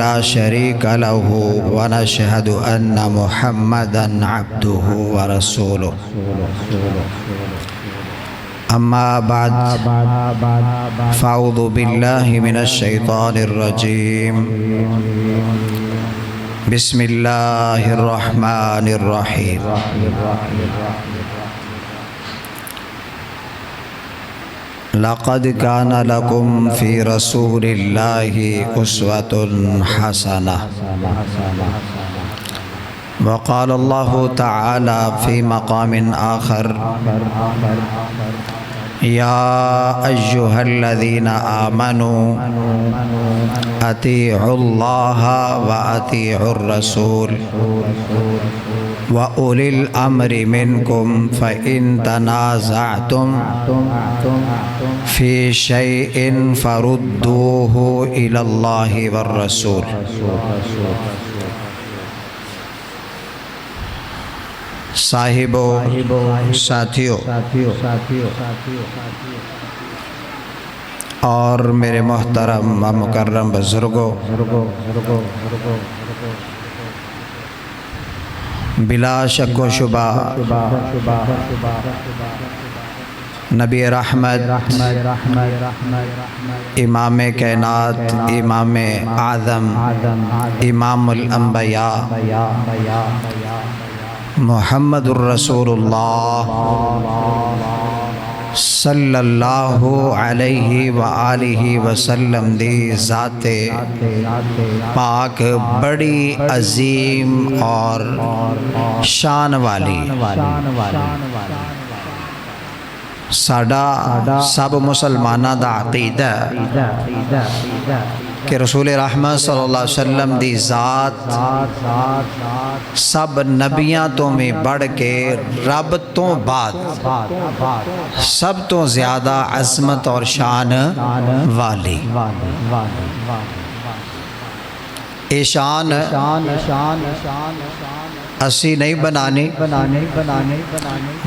لا شريك له ونشهد أن محمدا عبده ورسوله أما بعد فأعوذ بالله من الشيطان الرجيم بسم الله الرحمن الرحيم لقد كان لكم في رسول الله أسوة حسنة وقال الله تعالى في مقام آخر يا أيها الذين آمنوا أطيعوا الله وأطيعوا الرسول وأولي الأمر منكم فإن تنازعتم في شيء فردوه إلى الله والرسول صاحبو ساتھیو اور میرے محترم و مکرم بزرگوں، بلا شک و شبہ نبی رحمت امام کائنات امام اعظم امام الانبیاء محمد الرسول اللہ صلی اللہ علیہ وآلہ وسلم دی ذات پاک بڑی عظیم اور شان والی، ساڈا سب مسلمانہ دا عقیدہ کہ رسول رحمت صلی اللہ علیہ وسلم دی ذات سب نبیاں تو میں بڑھ کے رب تو بعد سب تو زیادہ عظمت اور شان والی، اے شان اسی نہیں بنانی،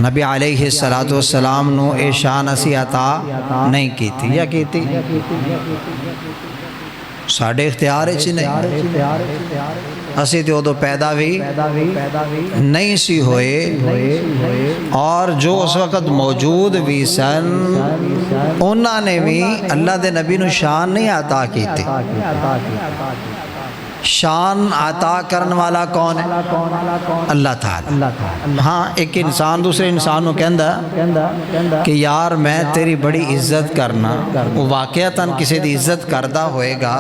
نبی علیہ السلام نو اے شان اسی عطا نہیں کی تھی، یا کی تھی ساڑھے اختیار چی نہیں، اسی تے ادو پیدا بھی نہیں سی ہوئے، اور جو اس وقت موجود بھی سن انہوں نے بھی اللہ دے نبی نو شان نہیں عطا کی تھی۔ شان عطا کرن والا کون ہے؟ اللہ تعالی۔ ہاں ایک انسان دوسرے انسان کو کہندا کہ یار میں تیری بڑی عزت کرنا، وہ واقعتاً کسی دی عزت کردہ ہوئے گا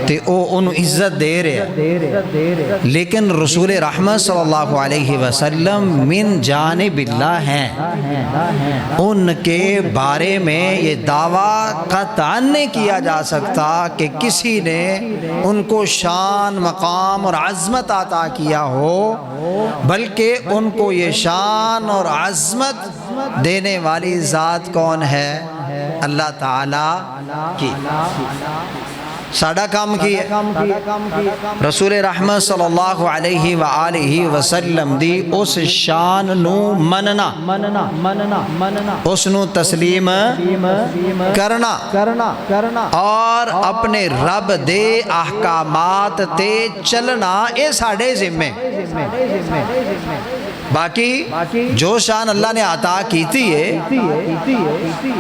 تے او انہوں عزت دے رہے، لیکن رسول رحمت صلی اللہ علیہ وسلم من جانب اللہ ہیں، ان کے بارے میں یہ دعویٰ قطعاً نہیں کیا جا سکتا کہ کسی نے ان کو شان مقام اور عظمت عطا کیا ہو، بلکہ ان کو یہ شان اور عظمت دینے والی ذات کون ہے؟ اللہ تعالیٰ کی۔ ساڑھا کام کی ہے رسول رحمت صلی اللہ علیہ وآلہ وسلم دی اس شان نو مننا، اس نو تسلیم کرنا، اور اپنے رب دے احکامات تے چلنا، اے ساڑھے ذمے۔ باقی جو شان اللہ نے عطا کیتی ہے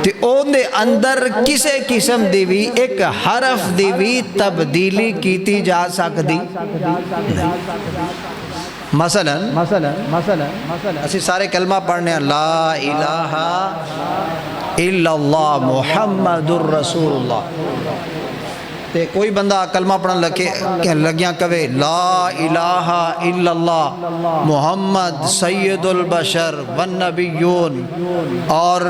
تے اون دے اندر کسے قسم دی بھی ایک حرف دی بھی تبدیلی کیتی جا سکتی۔ مثلا اسی سارے کلمہ پڑھنے لا الہ الا اللہ محمد الرسول اللہ، تے کوئی بندہ کلمہ پڑھن لگیاں کہے لا الہ الا اللہ محمد سید البشر والنبیون اور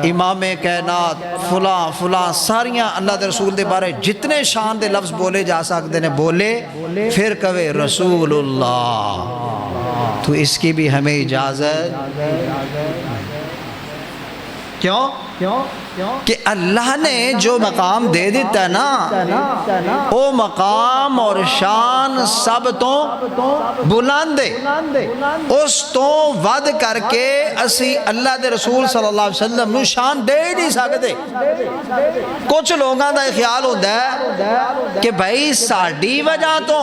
امام کائنات فلاں فلاں ساریاں اللہ دے رسول دے بارے جتنے شان دے لفظ بولے جا سکتے ہیں بولے، پھر کہے رسول اللہ، تو اس کی بھی ہمیں اجازت کیوں؟ کہ اللہ نے جو مقام دے دیتا ہے نا وہ مقام اور شان سب تو بلند ہے، اس تو ود کر کے اسی اللہ دے رسول صلی اللہ علیہ وسلم نو شان دے ہی نہیں سکتے۔ کچھ لوگاں دا خیال ہوتا ہے کہ بھائی ساڑی وجہ تو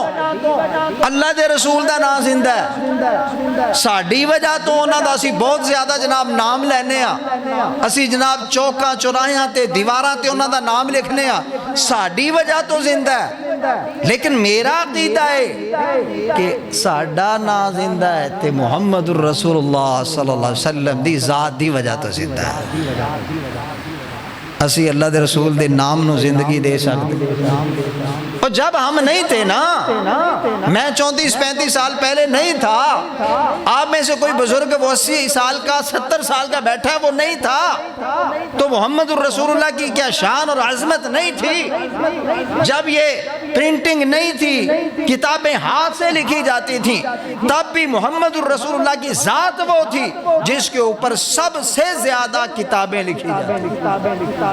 اللہ دے رسول دا نام زندہ ہے، ساڑی وجہ تو انہاں دا اسی بہت زیادہ جناب نام لینے ہاں، اسی جناب چوکاں چوراہاں تے دیواراں تے انہاں دا نام لکھنے ہاں، ساڑی وجہ تو زندہ ہے۔ لیکن میرا عقیدہ ہے کہ ساڑا نام زندہ ہے تے محمد الرسول اللہ صلی اللہ علیہ وسلم دی ذات دی وجہ تو زندہ ہے۔ اسی اللہ دے رسول دے نام نو زندگی دے سکتے، اور جب ہم نہیں تھے نا، میں 34-35 سال پہلے نہیں تھا، آپ میں سے کوئی بزرگ وہ 80 سال کا 70 سال کا بیٹھا ہے وہ نہیں تھا، تو محمد الرسول اللہ کی کیا شان اور عظمت نہیں تھی؟ جب یہ پرنٹنگ نہیں تھی، کتابیں ہاتھ سے لکھی جاتی تھیں، تب بھی محمد الرسول اللہ کی ذات وہ تھی جس کے اوپر سب سے زیادہ کتابیں لکھی جاتی تھیں۔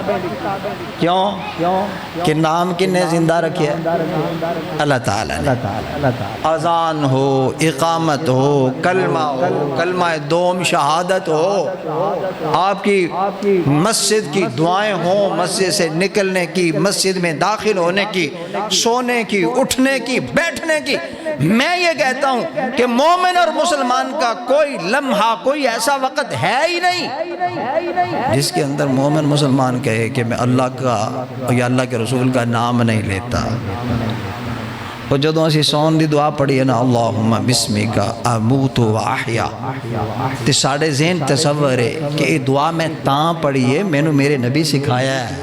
کیوں کہ نام کنے زندہ رکھے اللہ تعالیٰ نے۔ اذان ہو، اقامت ہو، کلمہ دوم شہادت ہو، آپ کی مسجد کی دعائیں ہوں، مسجد سے نکلنے کی، مسجد میں داخل ہونے کی، سونے کی، اٹھنے کی، بیٹھنے کی، میں یہ کہتا ہوں کہ مومن اور مسلمان کا کوئی لمحہ، کوئی ایسا وقت ہے ہی نہیں جس کے اندر مومن مسلمان کہے کہ میں اللہ کا یا اللہ کے رسول کا نام نہیں لیتا۔ اور جدوں اسی سون دی دعا پڑھی ہے نا، اللہم بسمک اموت و احیا، تے ساڑھے ذہن تصور ہے کہ یہ دعا میں تاں پڑھی ہے، میں نے میرے نبی سکھایا ہے۔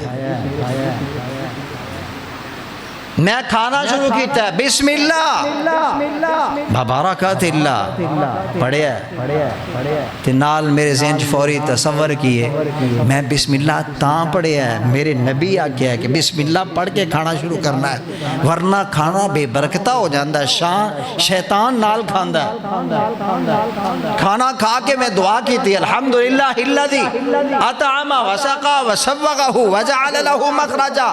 میں کھانا شروع کیتا ہے بسم اللہ ببرکات اللہ پڑھے ہے، تے نال میرے ذہن فوری تصور کیے میں بسم اللہ تاں پڑھے ہے، میرے نبی آکھیا ہے کہ بسم اللہ پڑھ کے کھانا شروع کرنا ہے، ورنہ کھانا بے برکتہ ہو جاندہ ہے، شیطان نال کھاندا ہے۔ کھانا کھا کے میں دعا کی تھی، الحمدللہ الذی اطعم وسقا وسوغہ وجعل لہ مخرجا۔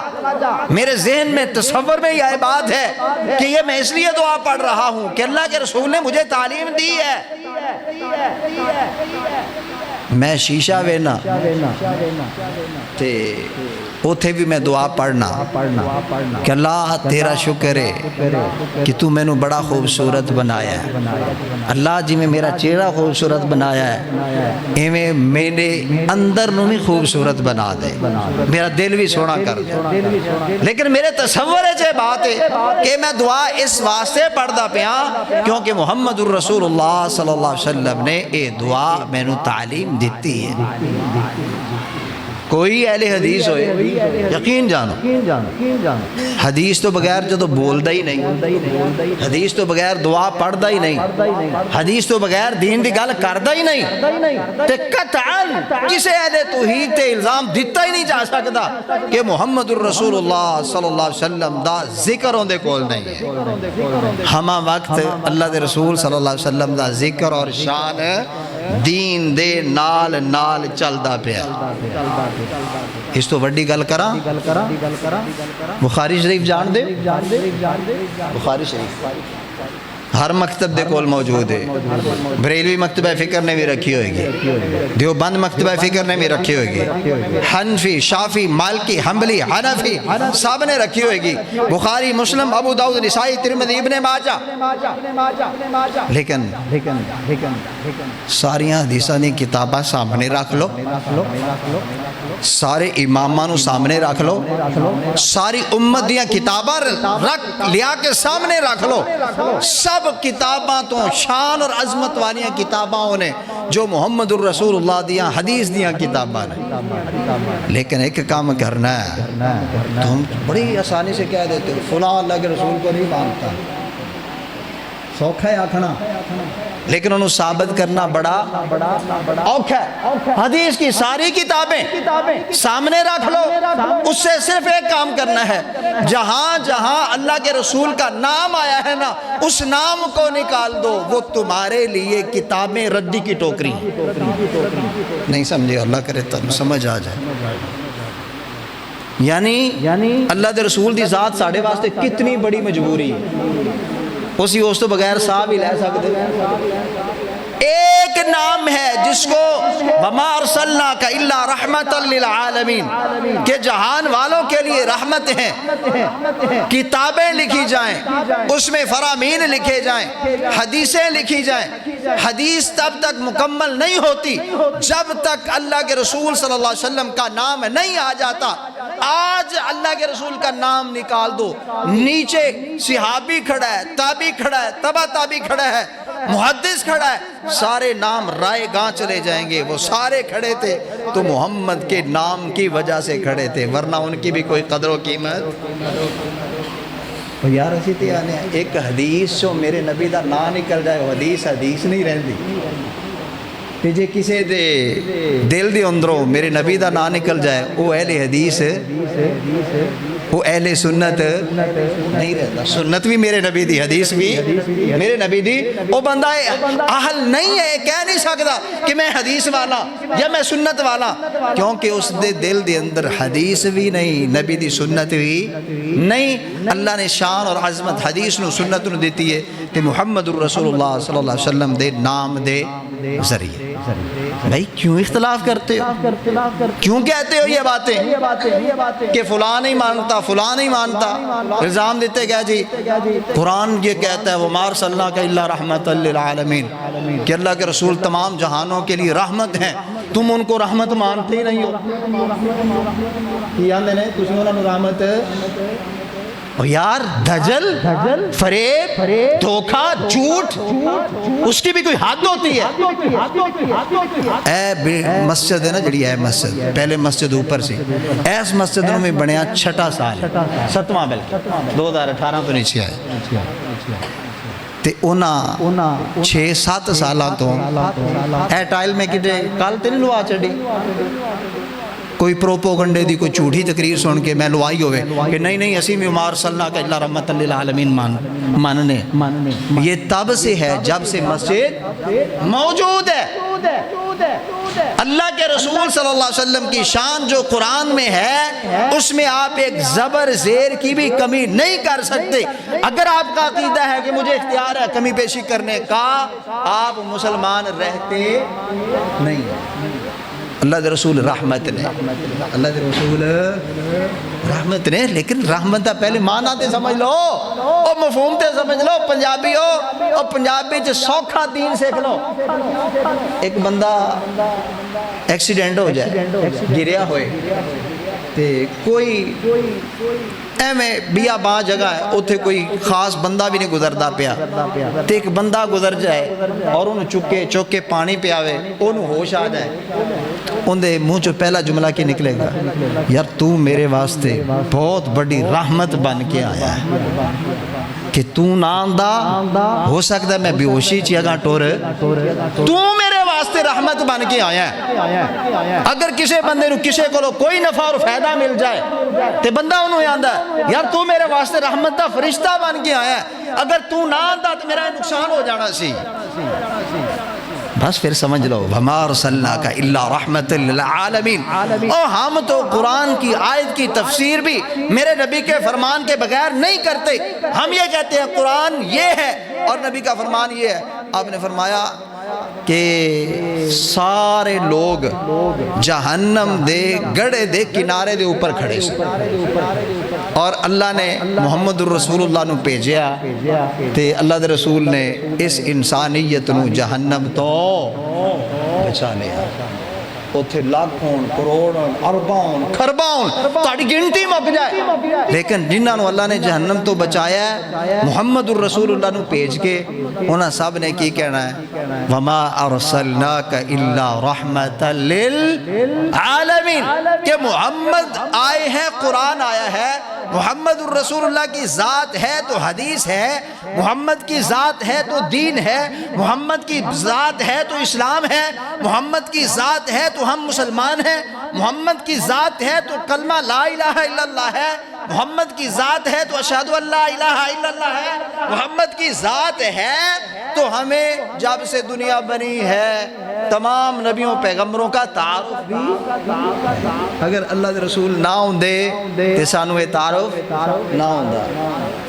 میرے ذہن میں تصور میں یہ بات ہے کہ یہ میں اس لیے دعا پڑھ رہا ہوں کہ اللہ کے رسول نے مجھے تعلیم دی ہے۔ میں شیشہ وینا تے اوتھے بھی میں دعا پڑھنا کہ اللہ تیرا شکر ہے کہ تو میں نو بڑا خوبصورت بنایا ہے، اللہ جی میں میرا چہرہ خوبصورت بنایا ہے، ایویں میرے اندر نو بھی خوبصورت بنا دے، میرا دل بھی سونا کر دے۔ لیکن میرے تصور ہے بات ہے کہ میں دعا اس واسطے پڑھدا پیا کیونکہ محمد الرسول اللہ صلی اللہ علیہ وسلم نے اے دعا میں نو تعلیم دیتی ہے۔ کوئی اہل حدیث ہوئے یقین جانو، حدیث تو بغیر جو تو بول دا ہی نہیں، حدیث تو بغیر دعا پڑھ دا ہی نہیں، حدیث تو بغیر دین دی گل کر دا ہی نہیں، تے قطعاً کسے اہل توحید تے الزام دیتا ہی نہیں جا سکتا کہ محمد الرسول اللہ صلی اللہ علیہ وسلم دا ذکر ہوندے کول نہیں ہے۔ ہما وقت اللہ دے رسول صلی اللہ علیہ وسلم دا ذکر اور شان دین دے نال نال چلدا پیا۔ اس تو وڈی گل کراں، بخاری شریف جان دے، بخاری شریف ہر مکتب دے کول موجود ہے، بریلوی مکتبہ فکر نے بھی رکھی ہوئے گی، دیوبند مکتبہ فکر نے بھی رکھی ہوئے گی، حنفی، شافی، مالکی، حنبلی، حنفی سب نے رکھی ہوئے گی، بخاری، مسلم، ابو داؤد، نسائی، ترمذی، ابن ماجہ۔ لیکن ساریاں حدیثاں دی کتاباں سامنے رکھ لو، سارے اماماں نو سامنے رکھ لو، ساری امت دیاں کتاباں رکھ لیا کے سامنے رکھ لو، سب کتاباں تو شان اور عظمت والیاں کتاباں نے جو محمد الرسول اللہ دیاں حدیث دیاں کتاباں نے۔ لیکن ایک کام کرنا ہے، تم بڑی آسانی سے کہہ دیتے ہو فلاں اللہ کے رسول کو نہیں مانتا، سوکھا ہے آکھنا، لیکن انہوں ثابت کرنا بڑا اوکھا ہے۔ حدیث کی ساری کتابیں سامنے رکھ لو، اس سے صرف ایک کام کرنا ہے، جہاں جہاں اللہ کے رسول کا نام آیا ہے نا اس نام کو نکال دو، وہ تمہارے لیے کتابیں ردی کی ٹوکری۔ نہیں سمجھے؟ اللہ کرے تم سمجھ آ جائے۔ یعنی اللہ دے رسول دی ذات ساڑھے واسطے کتنی بڑی مجبوری اسی اس تو بغیر سا بھی لے سکتے. ایک نام ہے جس کو وَمَا أَرْسَلْنَاكَ إِلَّا رَحْمَةً لِلْعَالَمِينَ کہ جہان والوں کے لیے رحمت ہیں. کتابیں لکھی جائیں, اس میں فرامین لکھے جائیں, حدیثیں لکھی جائیں. حدیث تب تک مکمل نہیں ہوتی جب تک اللہ کے رسول صلی اللہ علیہ وسلم کا نام نہیں آ جاتا. آج اللہ کے رسول کا نام نکال دو, نیچے صحابی کھڑا ہے, تابعی کھڑا ہے, تبع تابعی کھڑا ہے, محدث کھڑا ہے, سارے نام رائے گاں چلے جائیں گے. وہ سارے کھڑے تھے تو محمد کے نام کی وجہ سے کھڑے تھے, ورنہ ان کی بھی کوئی قدر و قیمت. یار اسی تے آنے ایک حدیث جو میرے نبی دا نا نکل جائے وہ حدیث نہیں رہندی. تے جے کسے دے دل دے اندروں میرے نبی دا نا نکل جائے وہ اہل حدیث, وہ اہل سنت نہیں رہتا. سنت بھی میرے نبی دی, حدیث بھی میرے نبی دی. وہ بندہ اہل نہیں ہے, کہہ نہیں سکتا کہ میں حدیث والا یا میں سنت والا, کیونکہ اس دے دل دے اندر حدیث بھی نہیں, نبی دی سنت بھی نہیں. اللہ نے شان اور عظمت حدیث نو سنت نو دیتی ہے کہ محمد الرسول اللہ صلی اللہ علیہ وسلم دے نام دے ذریعے. بھائی کیوں اختلاف کرتے ہو, کیوں کہتے ہو یہ باتیں کہ فلاں نہیں مانتا فلاں نہیں مانتا. الزام دیتے گیا جی قرآن یہ کہتا ہے وَمَا أَرْسَلْنَاكَ إِلَّا رَحْمَةً لِلْعَالَمِينَ کہ اللہ کے رسول تمام جہانوں کے لیے رحمت ہیں. تم ان کو رحمت مانتے ہی نہیں ہو. کیا نے تسی انہاں نوں رحمت اور یار دھجل, فریب, دھوکہ, جھوٹ, اس کی بھی کوئی حد ہوتی ہے. اے مسجد ہے نا جڑی ہے مسجد, پہلے مسجد اوپر سی, ایس مسجد میں بنیا 6 سال 7واں بلکہ 2018 تو نیچے آئے. تے اونا 6-7 سالاں تو اے ٹائل میں کتے کل تے نہیں لوا چڑی. کوئی پروپوگنڈے دی کوئی جھوٹی تقریر سن کے میں لوائی ہوئے کہ نہیں اسی میں وَمَا أَرْسَلْنَاكَ إِلَّا رَحْمَةً لِلْعَالَمِينَ ماننے. یہ تب سے ہے جب سے مسجد موجود ہے. اللہ کے رسول صلی اللہ علیہ وسلم کی شان جو قرآن میں ہے اس میں آپ ایک زبر زیر کی بھی کمی نہیں کر سکتے. اگر آپ کا عقیدہ ہے کہ مجھے اختیار ہے کمی پیشی کرنے کا, آپ مسلمان رہتے نہیں. اللہ دے رسول رحمت نے, اللہ دے رسول رحمت نے, لیکن رحمت دا پہلے معنی تے سمجھ لو, اور مفہوم تے سمجھ لو. پنجابی ہو اور پنجابی چ سوکھا دین سیکھ لو. ایک بندہ ایکسیڈنٹ ہو جائے, گریا ہوئے, تے کوئی ایویں بیا باں جگہ ہے اتھے کوئی خاص بندہ بھی نہیں گزردا پیا, تے ایک بندہ گزر جائے اور انہوں چک کے پانی پیاوے, انہوں ہوش آ جائے, ان دے منہ چو پہلا جملہ کی نکلے گا یار تو میرے واسطے بہت بڑی رحمت بن کے آیا ہے کہ تو نام دا ہو سکتا ہے میں بیوشی چیگا ٹور, تو میرے واسطے رحمت بن کے آیا ہے. اگر کسی بندے نو کسی کو کوئی نفع اور فائدہ مل جائے تے بندہ انہوں آندا ہے یار تو میرے واسطے رحمت دا فرشتہ بن کے آیا ہے, اگر تو نہ آندا تو میرا نقصان ہو جانا سی. بس پھر سمجھ لو وَمَا أَرْسَلْنَاكَ إِلَّا رَحْمَةً لِلْعَالَمِينَ. اور ہم تو قرآن کی آیت کی تفسیر بھی میرے نبی کے فرمان کے بغیر نہیں کرتے. ہم یہ کہتے ہیں قرآن یہ ہے اور نبی کا فرمان یہ ہے. آپ نے فرمایا کہ سارے لوگ جہنم دے گڑے دے کنارے دے اوپر کھڑے سے, اور اللہ نے محمد الرسول اللہ نو بھیجیا تے اللہ دے رسول نے اس انسانیت نو جہنم تو بچا لیا. اتھے لاکھوں کروڑوں ارباں خرباں تاڑی گنتی مک جائے, لیکن جنہاں نو اللہ نے جہنم تو بچایا ہے محمد الرسول اللہ نو بھیج کے, انہاں سب نے کی کہنا ہے وَمَا أَرْسَلْنَاكَ إِلَّا رَحْمَةً لِلْعَالَمِينَ کہ محمد آئے ہیں, قرآن آیا ہے, محمد الرسول اللہ کی ذات ہے تو حدیث ہے, محمد کی ذات ہے تو دین ہے, محمد کی ذات ہے تو اسلام ہے, محمد کی ذات ہے تو ہم مسلمان ہیں, محمد کی ذات ہے تو کلمہ لا الہ الا اللہ ہے, محمد کی ذات ہے تو اشہدو ان لا الہ الا اللہ ہے, محمد کی ذات ہے تو ہمیں جب سے دنیا بنی ہے تمام نبیوں پیغمبروں کا تعارف بھی اگر اللہ دے رسول نہ ہوندے تے سانو یہ تعارف نہ ہوندا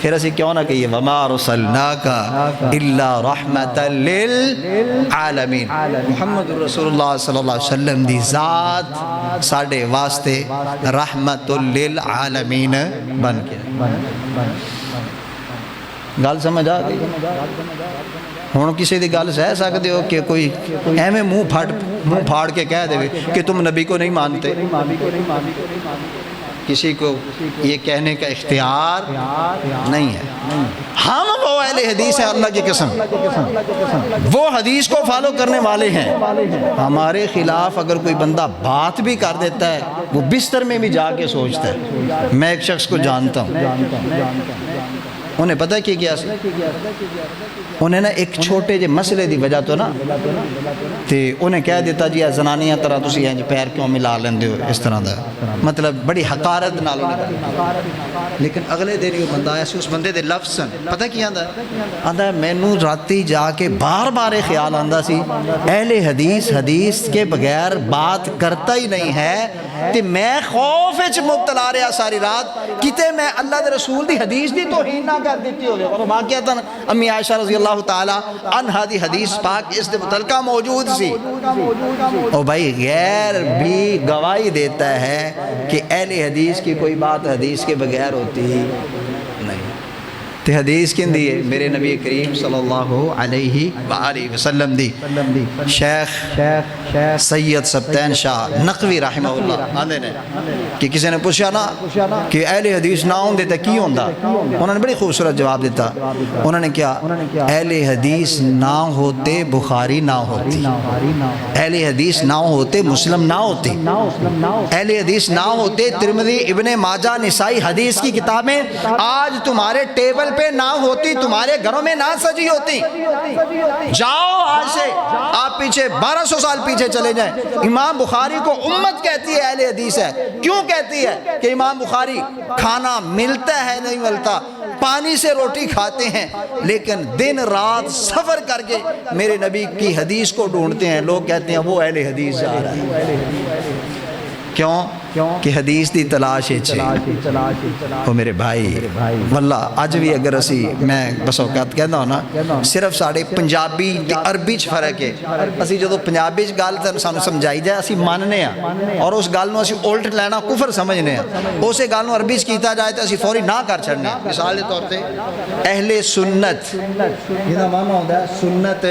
پھر اسی کیوں نہ کہیے وما رسلناک الا رحمت للعالمین محمد رسول اللہ صلی اللہ علیہ وسلم دی ذات ساڈے واسطے رحمت للعالمین بن کے گل سمجھ آ گئی ہوں کسی دی گل سہ سکتے ہو کہ کوئی ایویں منہ پھاڑ کے کہہ دے کہ تم نبی کو نہیں مانتے کسی کو یہ کہنے کا اختیار نہیں ہے ہم وہ اہل حدیث ہیں اللہ کی قسم وہ حدیث کو فالو کرنے والے ہیں ہمارے خلاف اگر کوئی بندہ بات بھی کر دیتا ہے وہ بستر میں بھی جا کے سوچتا ہے میں ایک شخص کو جانتا ہوں انہیں پتہ کی کیا انہیں نا ایک چھوٹے جے مسئلے دی وجہ تو نا تے انہیں کہہ دیتا جی زنانیاں طرح تسی ہیں جی پیر کیوں ملا لیندے ہو اس طرح دا مطلب بڑی حقارت نال لیکن اگلے دن یہ بندہ آیا سی اس بندے دے لفظ پتہ کی آندا ہے مینوں راتی جا کے بار بار خیال آندا سی اہل حدیث کے بغیر بات کرتا ہی نہیں ہے تے میں خوف وچ مبتلا رہا ساری رات کتے میں اللہ دے رسول دی حدیث دی توہین نہ کر دیتی ہوئے اور واقعتاً امی عائشہ رضی اللہ تعالی عنہا دی حدیث پاک اس دے متعلقہ موجود سی اور بھائی غیر بھی گواہی دیتا ہے کہ اہل حدیث کی کوئی بات حدیث کے بغیر ہوتی ہی نہیں تے حدیث کن دی ہے میرے نبی کریم صلی اللہ علیہ وآلہ وسلم دی شیخ سید سبتین شاہ نقوی رحمہ اللہ آندے نے کہ کسی نے پوچھا نا کہ اہل حدیث نہ ہوں دیتا کی ہوں دا انہوں نے بڑی خوبصورت جواب دیتا انہوں نے کیا اہل حدیث نہ ہوتے بخاری نہ ہوتی اہل حدیث نہ ہوتے مسلم نہ ہوتی اہل حدیث نہ ہوتے ترمذی ابن ماجہ نسائی حدیث کی کتابیں آج تمہارے ٹیبل پہ نہ ہوتی تمہارے گھروں میں نہ سجی ہوتی جاؤ آج سے آپ پیچھے 1200 سال پیچھے چلے جائیں امام بخاری کو امت کہتی ہے اہل حدیث ہے کیوں کہتی ہے کہ امام بخاری کھانا ملتا ہے نہیں ملتا پانی سے روٹی کھاتے ہیں لیکن دن رات سفر کر کے میرے نبی کی حدیث کو ڈھونڈتے ہیں لوگ کہتے ہیں وہ اہل حدیث جا رہا ہے کیوں کہ حدیث دی تلاش ہے وہ میرے بھائی واللہ آج بھی اگر اسی میں بس اوقات کہنا ہوں نا صرف ساڑھے پنجابی تے عربی چ فرق ہے اسی جو پنجابی چ گل تے سانو سمجھائی جائے اسی ماننے ہیں اور اس گل نو اسی الٹ لینا کفر سمجھنے ہیں اسے گل نو عربی چ کیتا جائے تے اسی فوری نہ کر چھڑنے ہیں مثال کے طور تے اہل سنت جہاں معنی ہوندا ہے سنت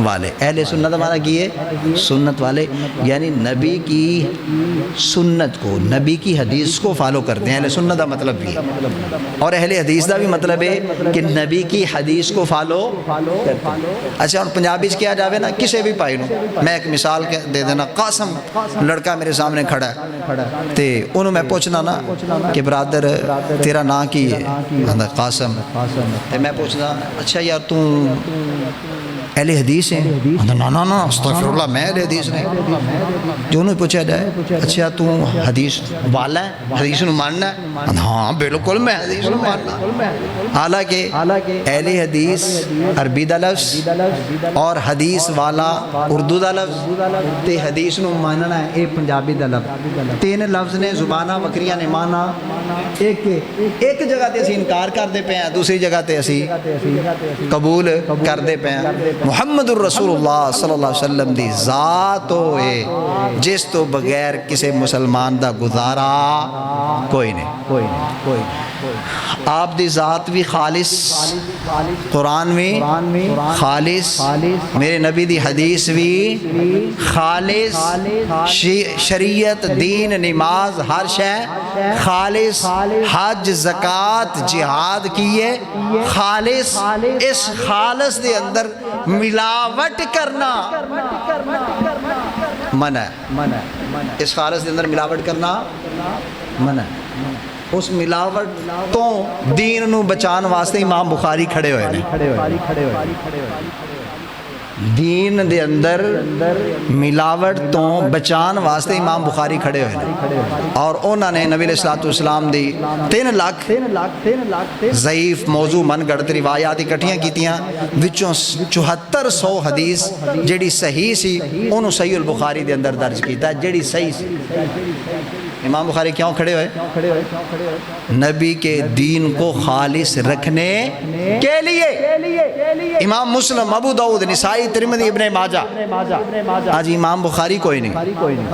والے اہل سنت ہمارا کی ہے سنت والے یعنی نبی کی سنت کو نبی کی حدیث کو فالو کرتے ہیں اہل سنت کا مطلب بھی اور اہل حدیث کا بھی مطلب ہے کہ نبی کی حدیث کو فالو کرتے ہیں اچھا اور پنجابی سے کیا جاوے نا کسے بھی پائی نو میں ایک مثال دے دینا قاسم لڑکا میرے سامنے کھڑا ہے تے انہوں میں پوچھنا نا کہ برادر تیرا نا کی ہے قاسم تے میں پوچھنا اچھا یار تو اہل حدیث ہیں نا استغفر اللہ میں اہل حدیث نہیں جو انہوں پوچھا جائے اچھا تو حدیث والا ہے حدیث نو ماننا ہے ہاں بالکل میں حدیث نو ماننا حالانکہ اہل حدیث عربی دا لفظ اور حدیث والا اردو دا لفظ تے حدیث نو ماننا ہے اے پنجابی دا لفظ تین لفظ نے زبانہ وکریاں نے مانا ایک جگہ تے اسی انکار کر دے پے ہیں دوسری جگہ تے اسی قبول کر دے پے ہیں محمد الرسول اللہ صلی اللہ علیہ وسلم دی ذات ہوئے جس تو بغیر کسی مسلمان دا گزارا کوئی نہیں آپ دی ذات بھی خالص قرآن بھی خالص میرے نبی دی حدیث بھی خالص شریعت دین نماز ہر شے خالص حج زکوٰۃ جہاد کیے خالص اس خالص دے اندر ملاوٹ کرنا منع اس خالص دے اندر ملاوٹ کرنا منع اس ملاوٹ تو دین نو بچان واسطے امام بخاری کھڑے ہوئے ہیں دین دے اندر ملاوٹ تو بچان واسطے امام بخاری کھڑے ہوئے اور انہوں نے نبی علیہ الصلوۃ والسلام دی 3 لاکھ ضعیف موضوع من گڑت روایات اکٹھیاں کیتیاں وچوں 7400 حدیث جیڑی صحیح سی انہوں صحیح البخاری دے اندر درج کیتا جیڑی صحیح سی۔ امام بخاری کیوں کھڑے ہوئے؟ نبی کے دین کو خالص رکھنے کے لیے۔ امام مسلم، ابو داؤد، نسائی، ترمذی، ابن ماجہ، آج امام بخاری کوئی نہیں،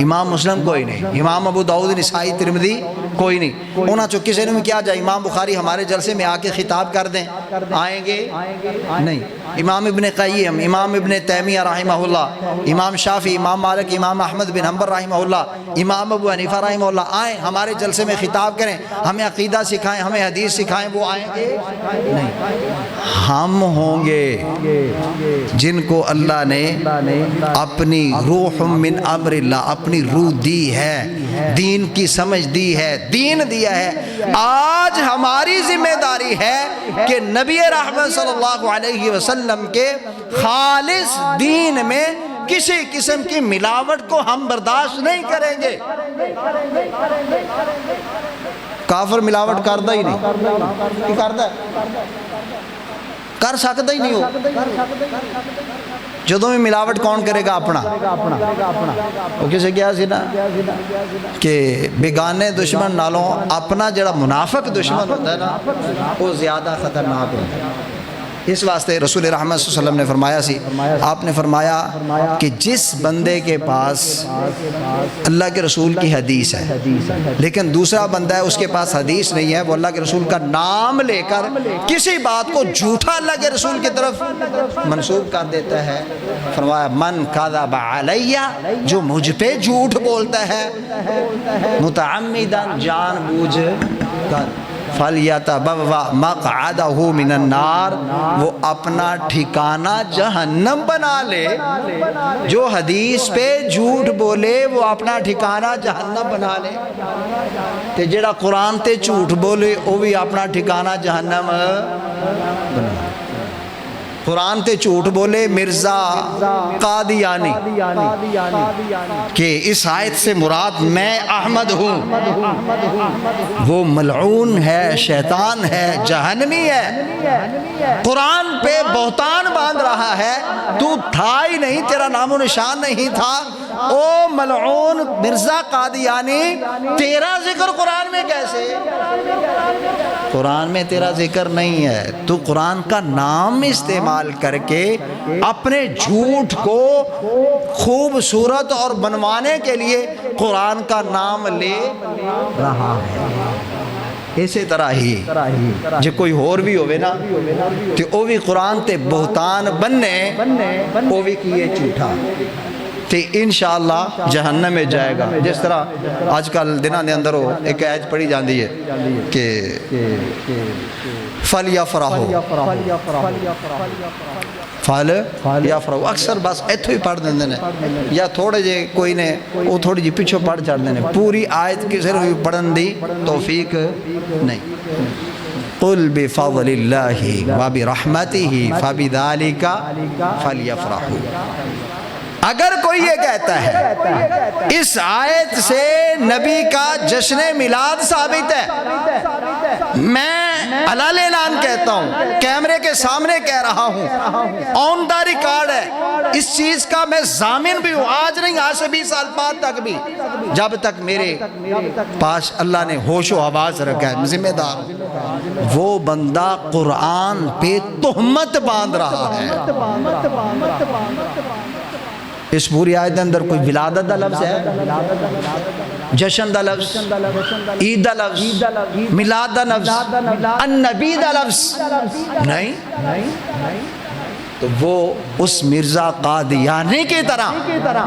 امام مسلم کوئی نہیں، امام ابو داؤد، نسائی، ترمذی کوئی نہیں۔ انہاں چو کسی نے کیا جائے امام بخاری ہمارے جلسے میں آ کے خطاب کر دیں، آئیں گے نہیں۔ امام ابن قیم، امام ابن تیمیہ رحمہ اللہ، امام شافعی، امام مالک، امام احمد بن حنبل رحمہ اللہ، امام ابو حنیفہ رحمہ اللہ آئیں ہمارے جلسے میں خطاب کریں، ہمیں عقیدہ سکھائیں، ہمیں حدیث سکھائیں، وہ آئیں گے نہیں۔ ہم ہوں گے جن کو اللہ نے اپنی روح من امر اللہ، اپنی روح دی ہے، دین کی سمجھ دی ہے، دین دیا ہے۔ آج ہماری ذمہ داری ہے کہ نبی رحمت صلی اللہ علیہ وسلم کے خالص دین میں کسی قسم کی ملاوٹ کو ہم برداشت نہیں کریں گے۔ کافر ملاوٹ کردہ ہی نہیں، کردہ کر سکتا ہی نہیں ہو۔ جدوں میں ملاوٹ کون کرے گا؟ اپنا۔ وہ کسے کیا سی نا کہ بیگانے دشمن نالوں اپنا جڑا منافق دشمن ہوتا ہے نا وہ زیادہ خطرناک ہوتا ہے۔ اس واسطے رسول رحمت صلی اللہ علیہ وسلم نے فرمایا سی، آپ نے فرمایا کہ جس بندے کے پاس اللہ کے رسول کی حدیث ہے لیکن دوسرا بندہ ہے اس کے پاس حدیث نہیں ہے، وہ اللہ کے رسول کا نام لے کر کسی بات کو جھوٹا اللہ کے رسول کی طرف منسوب کر دیتا ہے، فرمایا من کذب علیہ، جو مجھ پہ جھوٹ بولتا ہے متعمداً، جان بوجھ کر، فَلْيَتَبَوَّأْ مَقْعَدَهُ مِنَ النَّارِ، وہ اپنا ٹھکانہ جہنم بنا لے۔ جو حدیث پہ جھوٹ بولے وہ اپنا ٹھکانہ جہنم بنا لے، تے جڑا قرآن تے جھوٹ بولے وہ بھی اپنا ٹھکانہ جہنم بنا لے۔ قرآن تے جھوٹ بولے مرزا قادیانی کہ اس آیت سے مراد میں احمد ہوں، وہ ملعون ہے، شیطان ہے، جہنمی ہے، قرآن پہ بہتان باندھ رہا ہے، تو تھا ہی نہیں، تیرا نام و نشان نہیں تھا، او ملعون مرزا قادیانی، تیرا ذکر قرآن میں کیسے؟ قرآن میں تیرا ذکر نہیں ہے، تو قرآن کا نام استعمال کر کے اپنے جھوٹ کو خوبصورت اور بنوانے کے لیے قرآن کا نام لے رہا ہے۔ اسی طرح ہی جو کوئی اور بھی ہوئے نا کہ وہ بھی قرآن تے بہتان بننے وہ بھی کیے جھوٹا تے انشاءاللہ جہنم میں جائے گا۔ جس طرح آج کل دنوں دے اندر ایک آیت پڑھی جاندی ہے کہ فَلْيَفْرَحُوا، فَلْيَفْرَحُوا، اکثر بس ایتھو ہی پڑھ دیندے ہیں یا تھوڑے جے کوئی نے وہ تھوڑی جی پیچھو پڑھ چڑھ دیندے ہیں، پوری آیت کی صرف پڑھن دی توفیق نہیں۔ قُلْ بِفَضْلِ اللَّهِ وَبِرَحْمَتِهِ فَبِذَلِكَ فَلْيَفْرَحُوا۔ اگر کوئی یہ کہتا ہے اس آیت سے نبی کا جشن میلاد ثابت ہے، میں علل اعلان کہتا ہوں، کیمرے کے سامنے کہہ رہا ہوں، آن دا ریکارڈ ہے، اس چیز کا میں ضامن بھی ہوں، آج نہیں، آج سے 20 سال بعد تک بھی، جب تک میرے پاس اللہ نے ہوش و حواس رکھا ہے، ذمہ دار ہوں، وہ بندہ قرآن پہ تہمت باندھ رہا ہے۔ اس پوری آیت کے اندر کوئی ولادت دا لفظ ہے، جشن دا لفظ، عید دا لفظ، میلاد دا لفظ، النبی دا لفظ نہیں، تو وہ اس مرزا قادیانی کی طرح،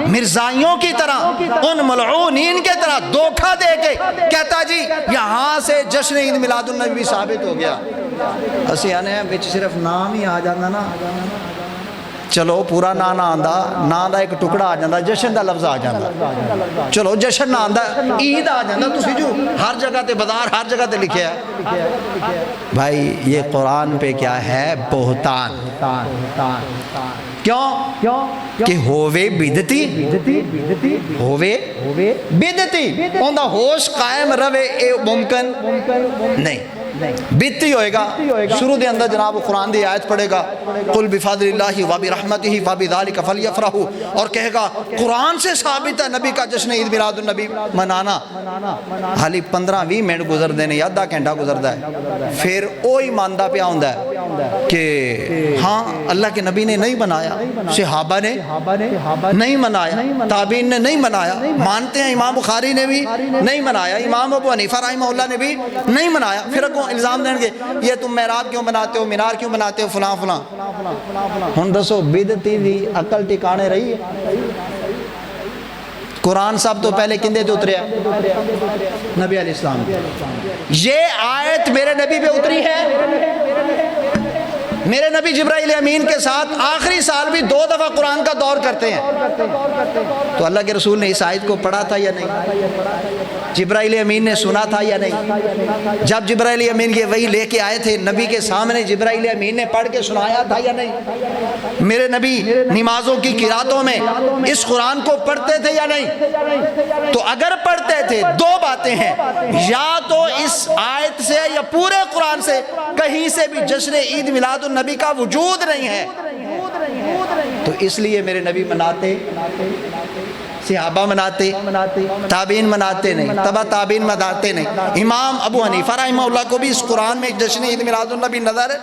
مرزائیوں کی طرح، ان ملعونین کی طرح دھوکہ دے کے کہتا جی یہاں سے جشن عید میلاد النبی ثابت ہو گیا۔ اسی آنے ہیں بچ صرف نام ہی آ جانا نا چلو پورا نا نہ آندا، نا دا ایک ٹکڑا آ جاندہ، جشن دا لفظ آ جاندہ، چلو جشن نہ آندا، عید آ جاندہ، تسی جو ہر جگہ تے بازار ہر جگہ تے لکھے ہے۔ بھائی یہ قرآن پہ کیا ہے؟ بہتان۔ کیوں؟ کہ ہووے بدتی، ہووے بدتی، ان دا ہوش قائم روے اے ممکن نہیں، بیتی ہوئے گا۔ شروع دے اندر جناب قرآن دی آیت پڑھے گا قل بفضل اللہ وبرحمتہ فبذلک فلیفرحوا، اور کہے گا قرآن سے ثابت ہے نبی کا جشن عید میلاد النبی منانا۔ حالی 15-20 منٹ گزر دینے یا آدھا گھنٹہ گزردا ہے، پھر وہی ماندہ پہ آندا ہے کہ ہاں اللہ کے نبی نے نہیں منایا، صحابہ نے نہیں منایا، تابعین نے نہیں منایا، مانتے ہیں امام بخاری نے بھی نہیں منایا، امام ابو حنیفہ رحمہ اللہ نے بھی نہیں منایا، پھر کو الزام دیں گے یہ تم محراب کیوں بناتے ہو، مینار کیوں بناتے ہو، فلاں فلاں۔ ہن دسو بدعتی دی عقل ٹھکانے رہی ہے؟ قرآن سب تو پہلے کندے تے اتریا؟ نبی علیہ السلام۔ یہ آیت میرے نبی پہ اتری ہے؟ میرے نبی جبرائیل امین کے ساتھ آخری سال بھی 2 دفعہ قرآن کا دور کرتے ہیں، تو اللہ کے رسول نے اس آیت کو پڑھا تھا یا نہیں؟ جبرائیل امین نے سنا تھا یا نہیں؟ جب جبرائیل امین یہ وحی لے کے آئے تھے نبی کے سامنے جبرائیل امین نے پڑھ کے سنایا تھا یا نہیں؟ میرے نبی نمازوں کی قراتوں میں اس قرآن کو پڑھتے تھے یا نہیں؟ تو اگر پڑھتے تھے 2 باتیں ہیں، یا تو اس آیت سے یا پورے قرآن سے کہیں سے بھی جشن عید میلاد النبی کا وجود نہیں ہے، تو اس لیے میرے نبی مناتے، صحابہ مناتے، تابعین مناتے نہیں، تبع تابعین مناتے نہیں۔ امام ابو حنیفہ رحمہ اللہ کو بھی اس قرآن میں جشن عید میلاد النبی نظر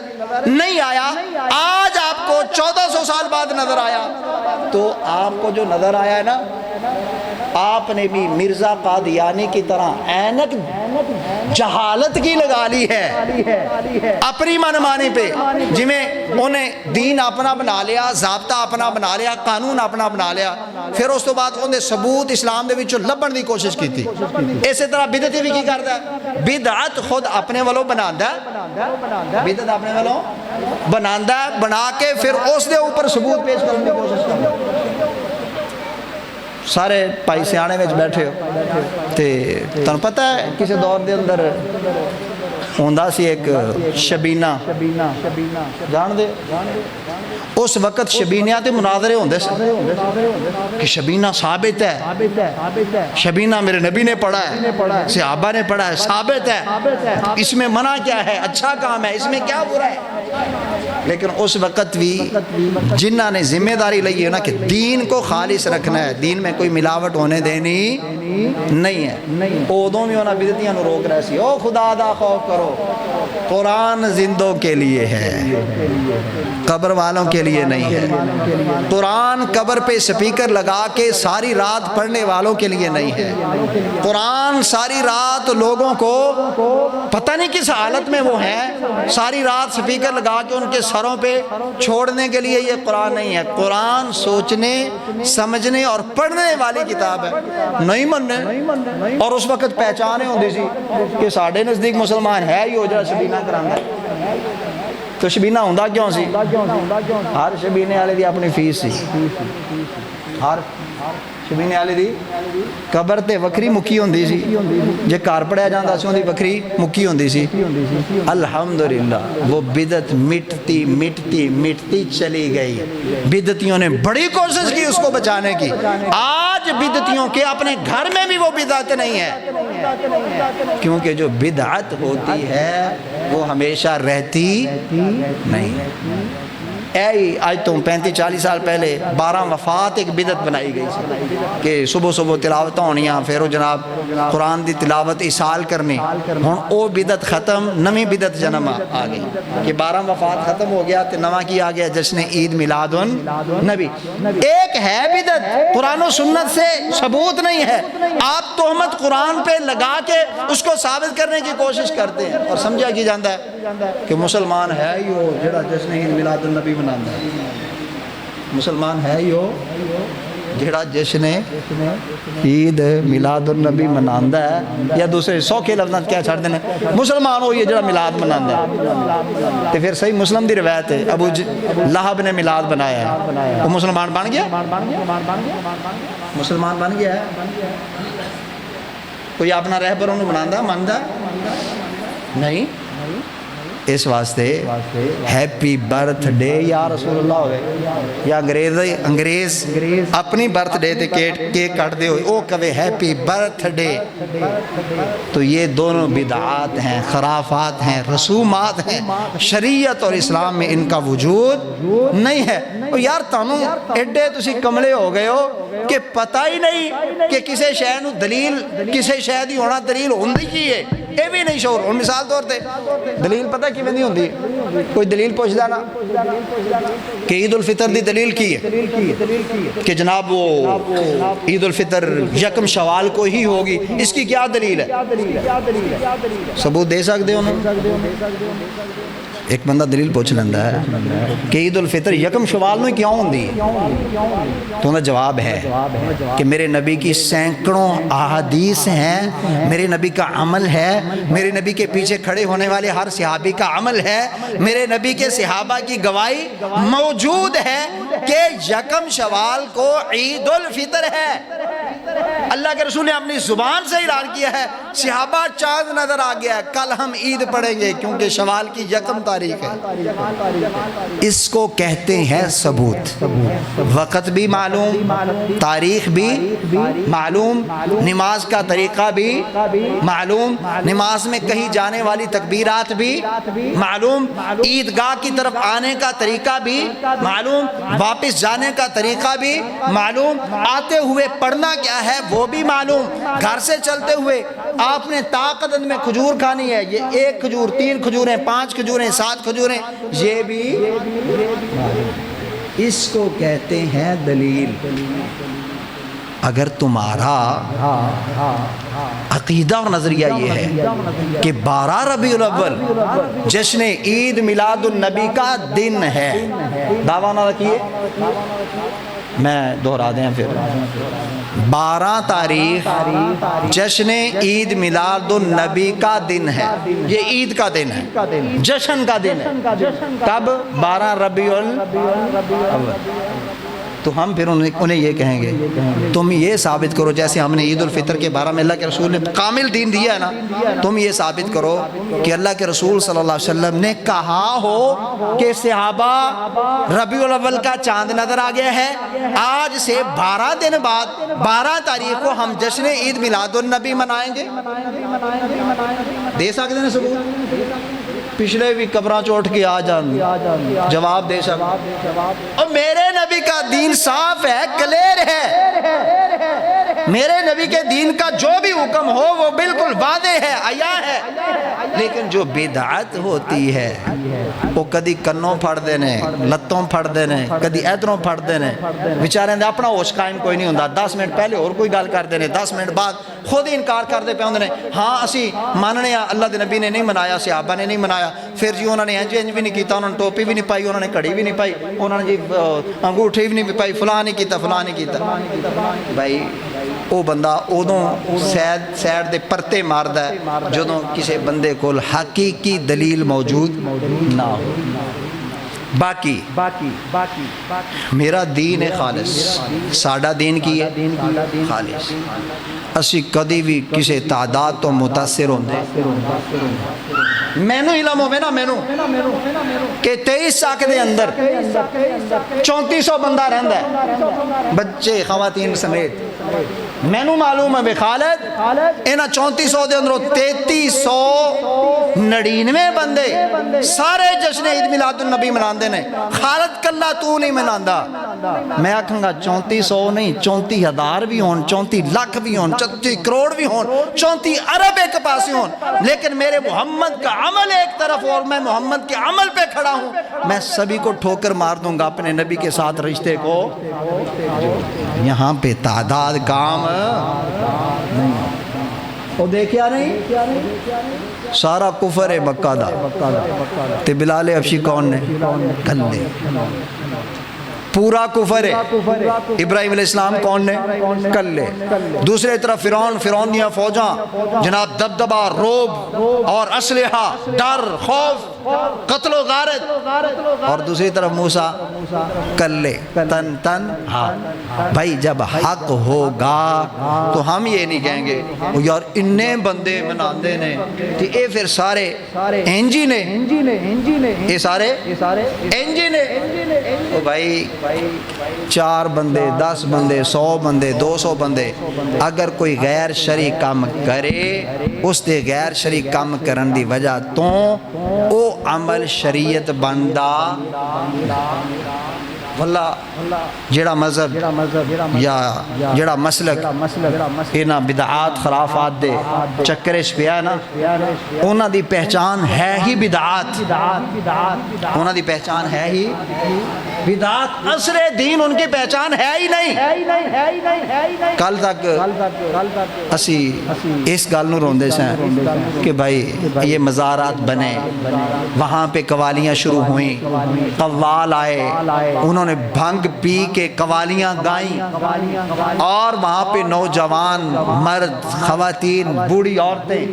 نہیں آیا، آج آپ کو 1400 سال بعد نظر آیا، تو آپ کو جو نظر آیا ہے نا، آپ نے بھی مرزا قادیانی کی طرح اینک جہالت کی لگا لی ہے اپنی منمانی پہ، جنہیں انہیں دین اپنا بنا لیا، ضابطہ اپنا بنا لیا، قانون اپنا بنا لیا، پھر اس تو بعد انہیں ثبوت اسلام دے وچوں لبن دی کوشش کی تھی۔ اسی طرح بدعتی بھی کی کرتا ہے، بدعت خود اپنے والوں بناندہ ہے، بدعت اپنے والوں بناندہ ہے، بنا کے پھر اس دے اوپر ثبوت پیش کرنے کی کوشش کرتا ہے۔ سارے پائی سیانے میں بیٹھے ہو تے تن پتہ ہے کسی دور دے اندر ہوندہ سی ایک شبینہ، جان دے اس وقت شبینیاں تے مناظرے ہوندے سے کہ شبینہ ثابت ہے، شبینہ میرے نبی نے پڑھا ہے، صحابہ نے پڑھا ہے، ثابت ہے، اس میں منع کیا ہے، اچھا کام ہے، اس میں کیا برا ہے۔ لیکن اس وقت بھی جنہاں نے ذمہ داری لئی ہے نا کہ دین کو خالص رکھنا ہے، دین میں کوئی ملاوٹ ہونے دینی نہیں ہے، اودوں بھی ہونا بدعتیاں نو روک رہے سی، او خدا دا خوف کرو، قرآن زندوں کے لیے ہے، قبر والوں کے لیے نہیں ہے، قرآن قبر پہ سپیکر لگا کے ساری رات پڑھنے والوں کے لیے نہیں ہے، قرآن ساری رات لوگوں کو پتہ نہیں کس حالت میں وہ ہیں، ساری رات سپیکر لگا کے ان کے سروں پہ چھوڑنے کے لیے یہ قرآن نہیں ہے۔ قرآن سوچنے سمجھنے اور پڑھنے والی کتاب ہے، نہیں مننے۔ اور اس وقت پہچانے ہوندی سی کہ ساڑھے نزدیک مسلمان ہے ہی ہو جا شبینہ کرانا ہے، تو شبینہ ہوندہ کیوں سی؟ ہر شبینے والے دی اپنی فیس سی، ہر شبینے والے دی قبر تے وکری مکی ہوندی سی، جے گھر پڑھیا جاندا سی اون دی وکری مکی ہوندی سی۔ الحمدللہ وہ بدعت مٹتی مٹتی مٹتی چلی گئی، بدعتیوں نے بڑی کوشش کی اس کو بچانے کی، آج بدعتیوں کے اپنے گھر میں بھی وہ بدعت نہیں ہے، کیونکہ جو بدعت ہوتی ہے وہ ہمیشہ رہتی نہیں ہے۔ آج تو 35-40 سال پہلے 12 وفات ایک بدعت بنائی گئی سی کہ صبح صبح تلاوت ہونیاں، پھر وہ جناب قرآن دی تلاوت ایصال کرنی، ہن او بدعت ختم، نمی بدعت جنم آ گئی کہ 12 وفات ختم ہو گیا تو نواں کی آ گیا جشن عید میلاد النبی۔ ایک ہے بدعت قرآن و سنت سے ثبوت نہیں ہے، آپ تہمت قرآن پہ لگا کے اس کو ثابت کرنے کی کوشش کرتے ہیں، اور سمجھا کی جاندہ ہے کہ مسلمان ہے ہی ہو جڑا جشن عید میلاد النبی منانا ہے، مسلمان ہے ہی ہو جڑا جشن عید میلاد النبی مناندا ہے یا دوسرے سوکھے لفظاں کیا چھڑ دینے مسلمان ہوئی ہے جڑا میلاد مناندا ہے تے پھر صحیح مسلم دی روایت ہے ابو لہب نے میلاد بنایا ہے وہ مسلمان بن گیا مسلمان بن گیا ہے کوئی اپنا رہبر انہوں بناندا مندا نہیں اس واسطے ہیپی برتھ ڈے یا رسول اللہ ہوئے یا انگریز اپنی برتھ ڈے تے کیک کٹ دے ہوئے او کہے ہیپی برتھ ڈے تو یہ دونوں بدعات ہیں خرافات ہیں رسومات ہیں شریعت اور اسلام میں ان کا وجود نہیں ہے یار تانوں ایڈے تسی کملے ہو گئے ہو کہ پتہ ہی نہیں کہ کسے شے نو دلیل کسے شے دی ہونا دلیل ہوندی کی ہے یہ بھی نہیں شعور ان مثال طور تے دلیل پتہ کی نہیں ہوندی کوئی دلیل پوچھ دینا کہ عید الفطر دی دلیل کی ہے کہ جناب وہ عید الفطر یکم شوال کو ہی ہوگی اس کی کیا دلیل ہے ثبوت دے سکتے ہو ایک بندہ دلیل پوچھ لیندہ ہے کہ عید الفطر یکم شوال میں کیوں ہوندی تو انہا جواب ہے کہ میرے نبی کی سینکڑوں احادیث ہیں میرے نبی کا عمل ہے میرے نبی کے پیچھے کھڑے ہونے والے ہر صحابی کا عمل ہے میرے نبی کے صحابہ کی گواہی موجود ہے کہ یکم شوال کو عید الفطر ہے اللہ کے رسول نے اپنی زبان سے اعلان کیا ہے صحابہ چاند نظر آ گیا ہے کل ہم عید پڑھیں گے کیونکہ شوال کی یکم تاریخ ہے اس کو کہتے ہیں ثبوت وقت بھی معلوم تاریخ بھی معلوم نماز کا طریقہ بھی معلوم نماز میں کہیں جانے والی تکبیرات بھی معلوم عیدگاہ کی طرف آنے کا طریقہ بھی معلوم واپس جانے کا طریقہ بھی معلوم آتے ہوئے پڑھنا کیا ہے وہ بھی معلوم گھر سے چلتے ہوئے آپ نے طاقت میں کھجور کھانی ہے یہ 1 کھجور 3 کھجوریں 5 کھجوریں 7 کھجوریں یہ بھی اس کو کہتے ہیں دلیل اگر تمہارا عقیدہ اور نظریہ یہ ہے کہ 12 ربیع الاول جشن عید میلاد النبی کا دن ہے دعویٰ نہ رکھیے میں دہرا دیں پھر 12 تاریخ جشن عید میلاد النبی کا دن ہے یہ عید کا دن ہے جشن کا دن ہے کب 12 ربیع الاول تو ہم پھر انہیں یہ کہیں گے تم یہ ثابت کرو جیسے ہم نے عید الفطر کے بارے میں اللہ کے رسول نے کامل دین دیا ہے نا تم یہ ثابت کرو کہ اللہ کے رسول صلی اللہ علیہ وسلم نے کہا ہو کہ صحابہ ربیع الاول کا چاند نظر آ گیا ہے آج سے 12 دن بعد 12 تاریخ کو ہم جشن عید میلاد النبی منائیں گے دے سکتے ہیں ثبوت پچھلے بھی قبراں چوٹ کے آ جان جواب دے سکتے اور میرے نبی کا دین صاف ہے کلیئر ہے میرے نبی کے دین کا جو بھی حکم ہو وہ بالکل واضح ہے عیاں ہے لیکن جو بدعت ہوتی ہے وہ کدی کنوں پھڑ دینے لتوں پھڑ دینے کدی ادھروں پھڑ دینے بیچارے نے اپنا ہوش قائم کوئی نہیں ہوندا 10 منٹ پہلے اور کوئی گل کر دینے 10 منٹ بعد خود ہی انکار کر دے پہ ہوندے ہاں اسی ماننے اللہ دے نبی نے نہیں منایا صحابہ نے نہیں منایا پھر جی انہوں نے انج بھی نہیں کیتا انہوں نے ٹوپی بھی نہیں پائی انہوں نے کڑی بھی نہیں پائی انہوں نے جی انگوٹھی بھی نہیں پائی فلاں نہیں کیتا فلاں نہیں کیتا بھائی وہ بندہ ادوں سیڈ دے پرتے ماردا ہے جدوں کسی بندے کو حقیقی دلیل موجود نہ ہو باقی میرا دین ہے خالص ساڈا دین کی ہے خالص اسی کدی بھی کسی تعداد تو متاثر ہوندے مینو علم ہوئے نا مینو کہ 23 ساک دے اندر 3400 بندہ رہندا ہے بچے خواتین سمیت مینو معلوم ہے بے خالد اینا 3400 دے اندروں 3399 بندے سارے جشن عید میلاد النبی مناندے نے خالد کلا تو نہیں مناندا میں آکھوں گا 3400 نہیں 34,000 بھی ہون 34 لاکھ بھی ہون 34 کروڑ بھی ہون 34 ارب ایک پاسی ہون لیکن میرے محمد کا عمل ایک طرف اور میں محمد کے عمل پہ کھڑا ہوں میں سبھی کو ٹھوکر مار دوں گا اپنے نبی کے ساتھ رشتے کو یہاں پہ تعداد کام نہیں وہ دیکھیا نہیں سارا کفر ہے مکہ دا تے بلال حبشی کون نے کندے پورا کفر ہے۔ ابراہیم علیہ السلام کون نے؟ کلے۔ دوسرے طرف فرعون دیا فوجاں، جناب دبدبا، روب اور اسلحہ، ڈر، خوف، قتل و غارت، اور دوسری طرف موسیٰ کلے، تن ہاں۔ بھائی جب حق ہوگا تو ہم یہ نہیں کہیں گے یار انہیں بندے مناندے نے کہ اے پھر سارے انجی نے، یہ سارے انجی نے۔ تو بھائی 4 بندے، 10 بندے، 100 بندے، 200 بندے، اگر کوئی غیر شرعی کام کرے، اس دے غیر شرعی کام کرن دی وجہ تو او عمل شریعت بندہ واللہ جڑا مذہب یا جڑا مسلک اینا بدعات خرافات دے چکرش پیا نا، اونا دی پہچان ہے ہی بدعات، اونا دی پہچان ہے ہی بدعات، اصل دین ان کی پہچان ہے ہی نہیں۔ کل تک اسی اس گل نو روندے سے کہ بھائی یہ مزارات بنے، وہاں پہ قوالیاں شروع ہوئیں، قوال آئے، انہوں نے بھنگ پی کے قوالیاں گائیں، اور وہاں پہ نوجوان، مرد، خواتین، بوڑھی عورتیں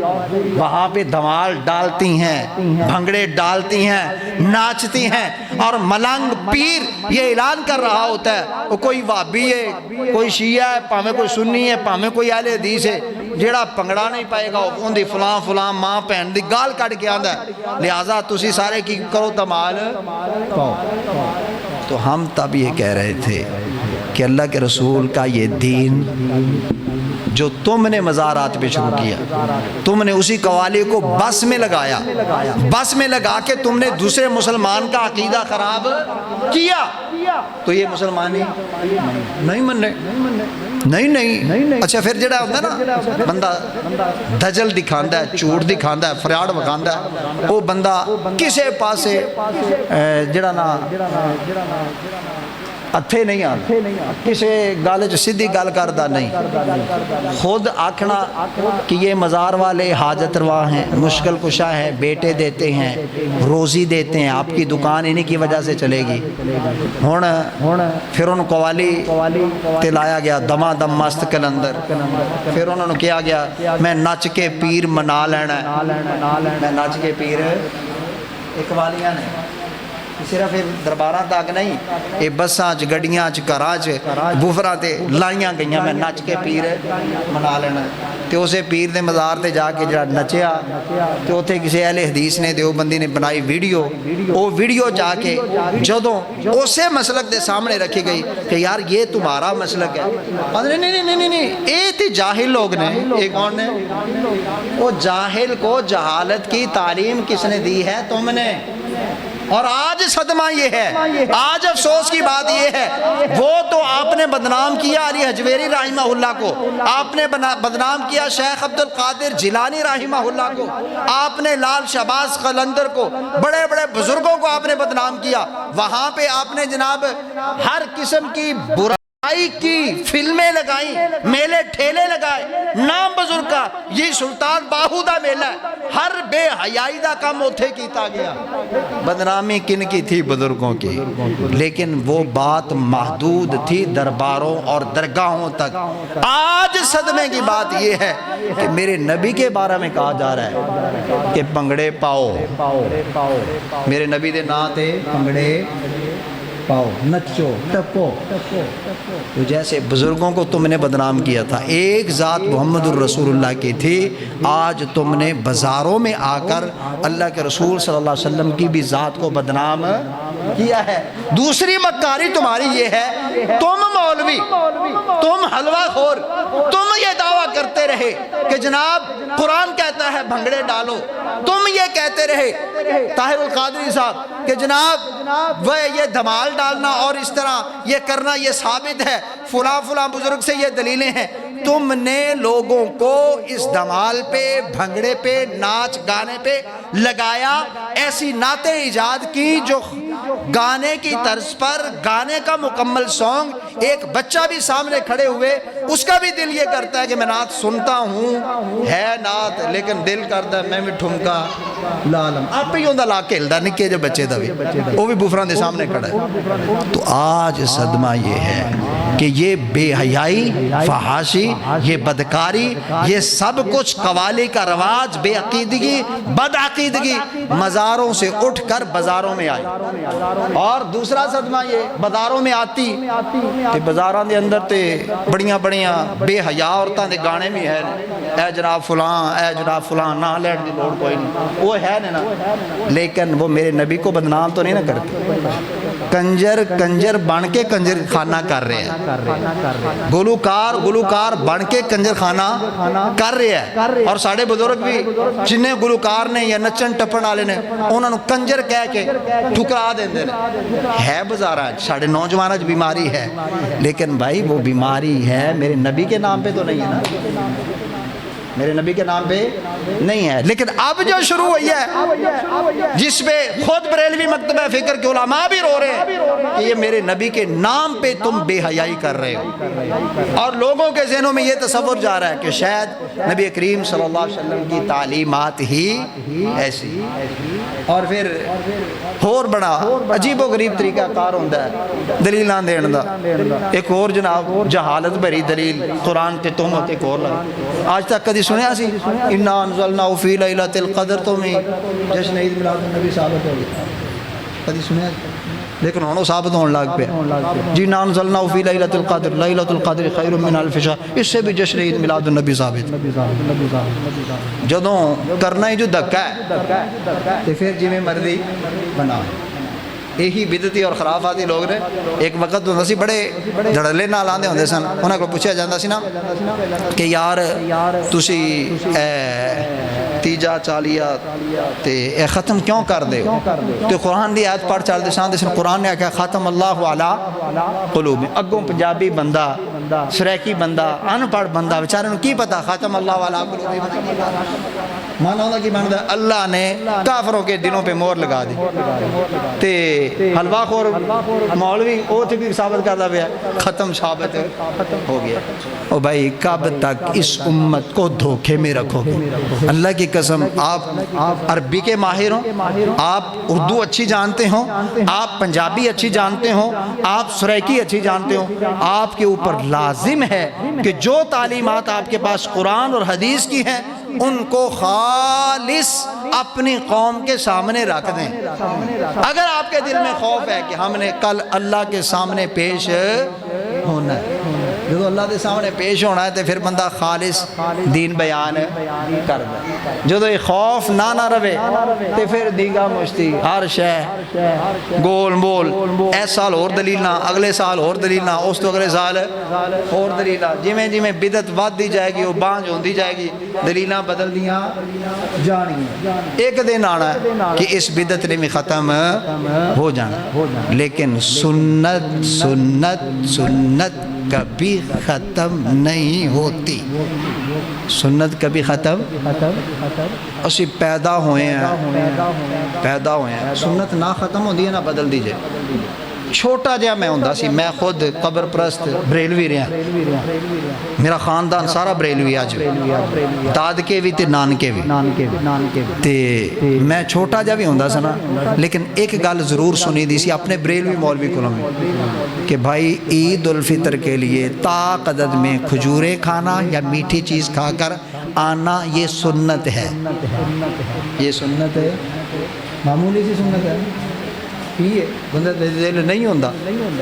وہاں پہ دھمال ڈالتی ہیں، بھنگڑے ڈالتی ہیں، ناچتی ہیں، اور ملنگ پیر یہ اعلان کر رہا ہوتا ہے وہ کوئی وابی ہے، کوئی شیعہ ہے، پاہمیں کوئی سنی ہے، پاہمیں کوئی اہل حدیث ہے، جیڑا پنگڑا نہیں پائے گا ان دی فلاں فلاں ماں پہن دی گال کٹ کے آندہ ہے، لہٰذا تسی سارے کی کرو دھمال پاؤ۔ تو ہم تب یہ کہہ رہے تھے کہ اللہ کے رسول کا یہ دین جو تم نے مزارات پہ شروع کیا، تم نے اسی قوالی کو بس میں لگایا، بس میں لگا کے تم نے دوسرے مسلمان کا عقیدہ خراب کیا، تو یہ مسلمانی نہیں مننے، نہیں۔ اچھا پھر جڑا ہوتا ہے نا بندہ دجل دکھاندہ ہے، چوٹ دکھاندہ ہے، فریاد وکھاندہ ہے، وہ بندہ کسے پاسے جڑا نا اتھے نہیں آتے، کسے گالے جو سدھی گال کردہ نہیں، خود آکھنا کہ یہ مزار والے حاجت روا ہیں، مشکل کشا ہیں، بیٹے دیتے ہیں، روزی دیتے ہیں، آپ کی دکان انہی کی وجہ سے چلے گی۔ پھر ان قوالی تلایا گیا دما دم مست کلندر، پھر انہوں نے کیا گیا میں نچ کے پیر منا لینا ہے، میں نچ کے پیر قوالیاں نے صرف درباراں تک نہیں، یہ بساں چ گڈیاں چ گھراں چ بوفراں تے لائیاں گئیاں میں نچ کے پیر منا لینا، تے اسے پیر دے مزار تے جا کے جڑا نچیا تے اوتھے کسی اہل حدیث نے دیوبندی نے بنائی ویڈیو، وہ ویڈیو جا کے جدوں اسے مسلک دے سامنے رکھی گئی کہ یار یہ تمہارا مسلک ہے، نہیں اے تے جاہل لوگ نے، یہ کون نے؟ وہ جاہل کو جہالت کی تعلیم کس نے دی ہے؟ تم نے۔ اور آج صدمہ یہ ہے، آج افسوس کی بات یہ ہے، وہ تو آپ نے بدنام کیا علی حجویری رحمہ اللہ کو، آپ نے بدنام کیا شیخ عبد القادر جیلانی رحمہ اللہ کو، آپ نے لال شہباز قلندر کو، بڑے بڑے بزرگوں کو آپ نے بدنام کیا، وہاں پہ آپ نے جناب ہر قسم کی برائی کی فلمیں لگائیں، میلے ٹھیلے لگائے، نام بزرگ کا یہ سلطان باہو دا میلہ ہے، ہر بے حیائی دا کام اتھے کیتا گیا۔ بدنامی کن کی تھی؟ بزرگوں کی، لیکن وہ بات محدود تھی درباروں اور درگاہوں تک۔ آج صدمے کی بات یہ ہے کہ میرے نبی کے بارے میں کہا جا رہا ہے کہ پنگڑے پاؤ، میرے نبی دے نا تے پنگڑے پاؤ، نچو ٹپو، تو جیسے بزرگوں کو تم نے بدنام کیا تھا، ایک ذات محمد الرسول اللہ کی تھی، آج تم نے بازاروں میں آ کر اللہ کے رسول صلی اللہ علیہ وسلم کی بھی ذات کو بدنام کیا ہے۔ دوسری مکاری تمہاری یہ ہے، تم مولوی، تم حلوہ خور، تم یہ دعویٰ کرتے رہے کہ جناب قرآن کہتا ہے بھنگڑے ڈالو، تم یہ کہتے رہے طاہر القادری صاحب کہ جناب وہ یہ دھمال ڈالنا اور اس طرح یہ کرنا یہ ثابت ہے، فلاں فلاں بزرگ سے یہ دلیلیں ہیں۔ تم نے لوگوں کو اس دھمال پہ، بھنگڑے پہ، ناچ گانے پہ لگایا، ایسی نعتیں ایجاد کی جو گانے کی طرز پر گانے کا مکمل سانگ، ایک بچہ بھی سامنے کھڑے ہوئے اس کا بھی دل یہ کرتا ہے کہ میں نعت سنتا ہوں، ہے نعت لیکن دل کرتا ہے میں بھی ٹھمکا لالم آپ ہی ہوندہ لا کے ہلدا، نکے جو بچے دا بھی وہ بھی بوفران دے سامنے کھڑا ہے۔ تو آج صدمہ یہ ہے کہ یہ بے حیائی، فحاشی، یہ بدکاری، یہ سب کچھ قوالی کا رواج، بے عقیدگی، بد عقیدگی مزاروں سے اٹھ کر بازاروں میں آئی۔ اور دوسرا صدمہ یہ بازاروں میں آتی کہ بازاروں دے اندر تے بڑیاں بڑیاں بے حیا عورتاں دے گانے بھی ہے، اے جناب فلاں، اے جناب فلاں، نہ لیٹ دی لوڑ کوئی نہیں، وہ ہے نا، لیکن وہ میرے نبی کو بدنام تو نہیں نہ کرتے۔ کنجر بن کے کنجر خانہ کر رہے ہیں، گلوکار بن کے کنجر خانہ کر رہے ہیں، اور ساڑھے بزرگ بھی جنہیں گلوکار نے یا نچن ٹپن والے نے انہوں نے کنجر کہہ کے ٹھکرا دیندے ہے۔ بزارہ ساڑھے نوجوانہ بیماری ہے، لیکن بھائی وہ بیماری ہے میرے نبی کے نام پہ تو نہیں ہے نا، میرے نبی کے نام پہ نہیں ہے۔ لیکن اب جو شروع ہوئی ہے جس پہ خود بریلوی مکتبہ فکر کے علماء بھی رو رہے ہیں کہ یہ میرے نبی کے نام پہ تم بے حیائی کر رہے ہو، اور لوگوں کے ذہنوں میں یہ تصور جا رہا ہے کہ شاید نبی کریم صلی اللہ علیہ وسلم کی تعلیمات ہی ایسی، اور پھر اور بڑا عجیب و غریب طریقہ کار ہوندہ ہے دلیل نہ دین دا، ایک اور جناب جہالت بھری دلیل قرآن کے تہمت ایک اور لگا۔ آج تک کدی سنیا سی اِنَّا أَنزَلْنَاهُ فِي لَيْلَةِ الْقَدْرِ تو میں جشن عید میلاد النبی ثابت ہو گیا، کدی سنیا لیکن انہوں ثابت ہونے لگ پہ جی نَا أَنزَلْنَاهُ فِي لَيْلَةِ الْقَدْرِ لَيْلَةُ الْقَدْرِ خَيْرٌ مِّنْ أَلْفِ شَهْرٍ، اس سے بھی جشن عید میلاد النبی ثابت۔ جدوں کرنا ہی جو دھکا ہے تو پھر جی میں مرضی بنا، یہی بدعتی اور خرافاتی لوگ نے ایک وقت ہوندہ سی بڑے دھڑلے نال آندے ہوندے سن، انہاں کو پوچھا جاندہ سی نا کہ یار تسی تیجا چالیا تے اے ختم کیوں کر دے ہو؟ تو قرآن دی آیت پڑھ چال دے سن، قرآن نے کہا ختم اللہ علی قلوب، اگوں پنجابی بندہ، سریکی بندہ، ان پڑھ بندہ بیچارے نوں کی پتا ختم اللہ علی قلوب مانا ہوندہ کی مانا اللہ نے کافروں کے دلوں پہ مور لگا دی، تے حلوہ خور مولوی او تھی بھی ثابت کردہ پیا ختم ثابت ہو گیا۔ او بھائی کب تک اس امت کو دھوکے میں رکھو گے؟ اللہ کی قسم آپ عربی کے ماہر ہوں، آپ اردو اچھی جانتے ہوں، آپ پنجابی اچھی جانتے ہوں، آپ سریکی اچھی جانتے ہوں، آپ کے اوپر لازم ہے کہ جو تعلیمات آپ کے پاس قرآن اور حدیث کی ہیں ان کو خالص اپنی قوم کے سامنے رکھ دیں۔ اگر آپ کے دل میں خوف ہے کہ ہم نے کل اللہ کے سامنے پیش ہونا ہے، جو اللہ کے سامنے پیش ہونا ہے تو پھر بندہ خالص دین بیان کر دے۔ جو یہ خوف نہ رہے تو پھر دیگا مشتی ہر شے گول مول، ایس سال اور دلیل نہ، اگلے سال اور دلیل نہ، اس تو اگلے سال اور دلیل نہ، جی میں بدعت ود دی جائے گی وہ بانج ہوندی جائے گی، دلیلہ بدل دیاں جانی ایک دن آنا ہے کہ اس بدعت نے بھی ختم ہو جانا، لیکن سنت سنت سنت کبھی ختم نہیں ہوتی، سنت کبھی ختم اسی پیدا ہوئے ہیں، سنت نہ ختم ہوتی ہے نہ بدل دی جائے۔ چھوٹا جہاں میں ہوندہ سی، میں خود قبر پرست بریلوی رہا، میرا خاندان سارا بریلوی آج داد کے بھی تے نان کے بھی تے میں چھوٹا جہاں بھی ہوندہ سنا، لیکن ایک گال ضرور سنی دی سی اپنے بریلوی مولوی کو کہ بھائی عید الفطر کے لیے تا قدد میں کھجورے کھانا یا میٹھی چیز کھا کر آنا یہ سنت ہے، یہ سنت ہے، معمولی سی سنت ہے، کیے بندہ دل نہیں ہوندہ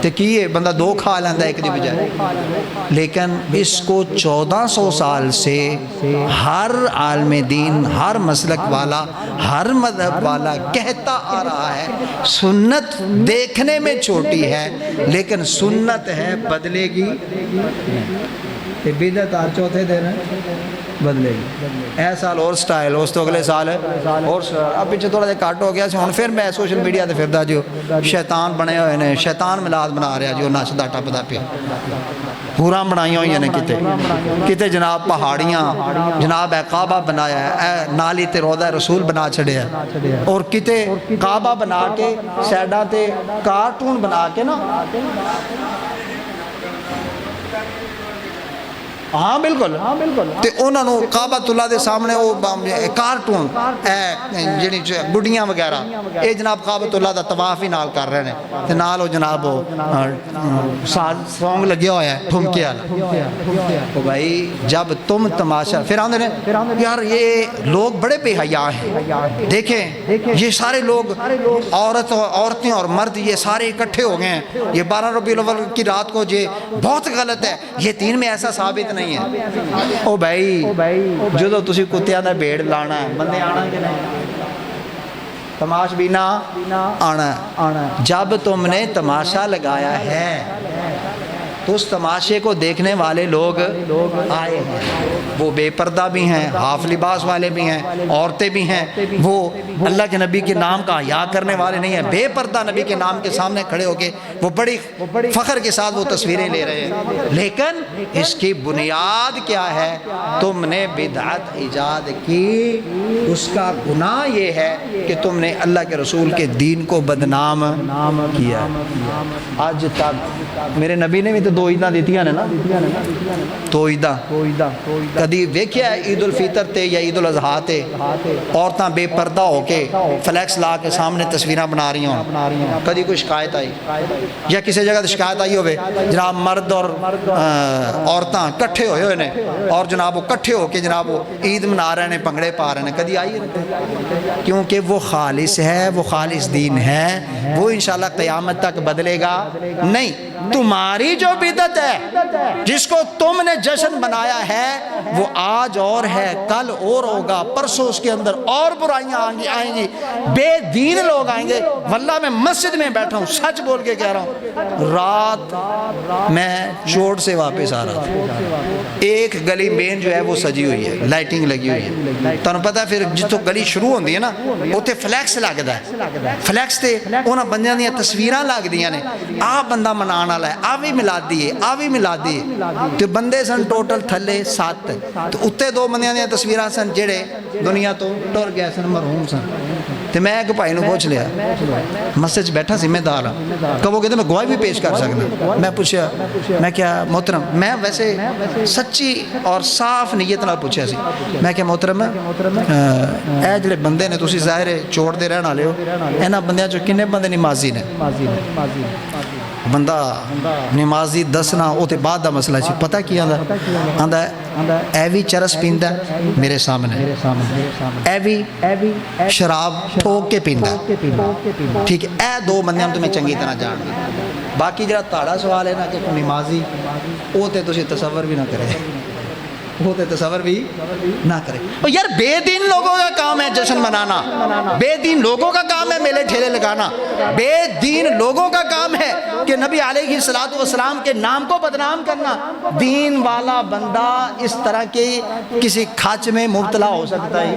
تو کیے بندہ دو کھا لیندہ ایک دی بجائے، لیکن اس کو 1400 سال سے ہر عالم دین، ہر مسلک والا، ہر مذہب والا کہتا آ رہا ہے سنت دیکھنے میں چھوٹی ہے لیکن سنت ہے بدلے گی، بدعت ہر چوتھے دن بدلے گی، اے سال اور سٹائل، اس تو اگلے سال اور اب پیچھے تھوڑا دے کاٹ ہو گیا سی، پھر میں سوشل میڈیا تے پھردا جو شیطان بنے ہوئے نے، شیطان میلاد بنا رہا جو نچدا ٹپدا پیا۔ ہوراں بنائی ہوئی ہیں کتے کتے جناب پہاڑیاں جناب ہے کعبہ بنایا ہے نالی تے روضہ رسول بنا چھڑے ہے اور کتے کعبہ بنا کے سیڈاں تے کارٹون بنا کے نا ہاں بالکل تے انہوں نے کعبۃ اللہ دے سامنے وہ کارٹون جنی گڈیاں وغیرہ اے جناب کعبۃ اللہ دا طواف ہی نال کر رہے ہیں تے نال وہ جناب سونگ لگیا ہوا ہے ٹھمکے والا تو بھائی جب تم تماشا پھر آندے نے یار یہ لوگ بڑے بے حیا ہیں دیکھیں یہ سارے لوگ عورتیں اور مرد یہ سارے اکٹھے ہو گئے ہیں یہ 12 ربیع الاول کی رات کو یہ بہت غلط ہے یہ دین میں ایسا ثابت نہیں ہے او بھائی جدو تسی کتیاں دا بھیڑ لانا ہے بندے آنا کہ نہیں تماش بینا آنا جب تم نے تماشا لگایا ہے تو اس تماشے کو دیکھنے والے لوگ آئے ہیں وہ بے پردہ بھی ہیں ہاف لباس والے بھی ہیں عورتیں بھی ہیں وہ اللہ کے نبی کے نام کا حیا کرنے والے نہیں ہیں بے پردہ نبی کے نام کے سامنے کھڑے ہو کے وہ بڑی فخر کے ساتھ وہ تصویریں لے رہے ہیں لیکن اس کی بنیاد کیا ہے تم نے بدعت ایجاد کی اس کا گناہ یہ ہے کہ تم نے اللہ کے رسول کے دین کو بدنام کیا آج تک میرے نبی نے بھی تو 2 عیداں دیتی ہیں نا 2 عیداں کدی ویکھیا ہے عید الفطر تے یا عید الاضحیٰ تے عورتاں بے پردہ ہو کے فلیکس لا کے سامنے تصویراں بنا رہی ہوں کدی کوئی شکایت آئی یا کسی جگہ شکایت آئی ہوئے جناب مرد اور عورتاں کٹھے ہوئے نے اور جناب وہ کٹھے ہو کے جناب وہ عید منا رہے ہیں بھنگڑے پا رہے ہیں کدی آئی کیونکہ وہ خالص ہے وہ خالص دین ہے وہ انشاءاللہ قیامت تک بدلے گا نہیں تمہاری جو بدعت ہے جس کو تم نے جشن بنایا ہے وہ آج اور ہے کل اور ہوگا پرسوں اس کے اندر اور برائیاں آئیں گی بے دین لوگ آئیں گے واللہ میں مسجد میں بیٹھا ہوں سچ بول کے کہہ رہا ہوں رات میں چوٹ سے واپس آ رہا تھا ایک گلی مین جو ہے وہ سجی ہوئی ہے لائٹنگ لگی ہوئی ہے تو پتہ ہے پھر جتوں گلی شروع ہوندی ہے نا اوتے فلیکس لگدا ہے فلیکس تے انہاں بندیاں دیاں تصویراں لگ دیاں نے آ بندہ منان والا ہے آ بھی ملا دیے آ بھی ملا دیے تو بندے سن ٹوٹل تھلے 7 تو اتنے 2 بندیاں دیاں تصویراں سن جڑے دنیا تو ٹر گئے سن مرحوم سن تو میں ایک بھائی نو پوچھ لیا مسجد بیٹھا ذمہ دار ہوں کب وہ کہتے میں گواہی بھی پیش کر سکنا میں پوچھا میں کیا محترم میں ویسے سچی اور صاف نیت نال پوچھا سی میں کیا محترم اے جڑے بندے نے تسی ظاہر ہے چھوڑ دے رہن والے ہو انہاں بندیاں چوں کنے بندے نمازی نے بندہ نمازی دسنا وہ تو بعد دا مسئلہ سی پتہ کی آندا ہے اے بھی چرس پیندا میرے سامنے اے بھی شراب ٹھوک کے پیندا ٹھیک ہے اے 2 بندیاں تو میں چنگی طرح جان گیا باقی جڑا تاڑا سوال ہے نا کہ نمازی وہ تے تسی تصور بھی نہ کرے ہوتے تصور بھی نہ کرے اور یار بے دین لوگوں کا کام ہے جشن منانا بے دین لوگوں کا کام ہے میلے ٹھیلے لگانا بے دین لوگوں کا کام ہے کہ نبی علیہ السلام کے نام کو بدنام کرنا دین والا بندہ اس طرح کی کسی کھچ میں مبتلا ہو سکتا ہے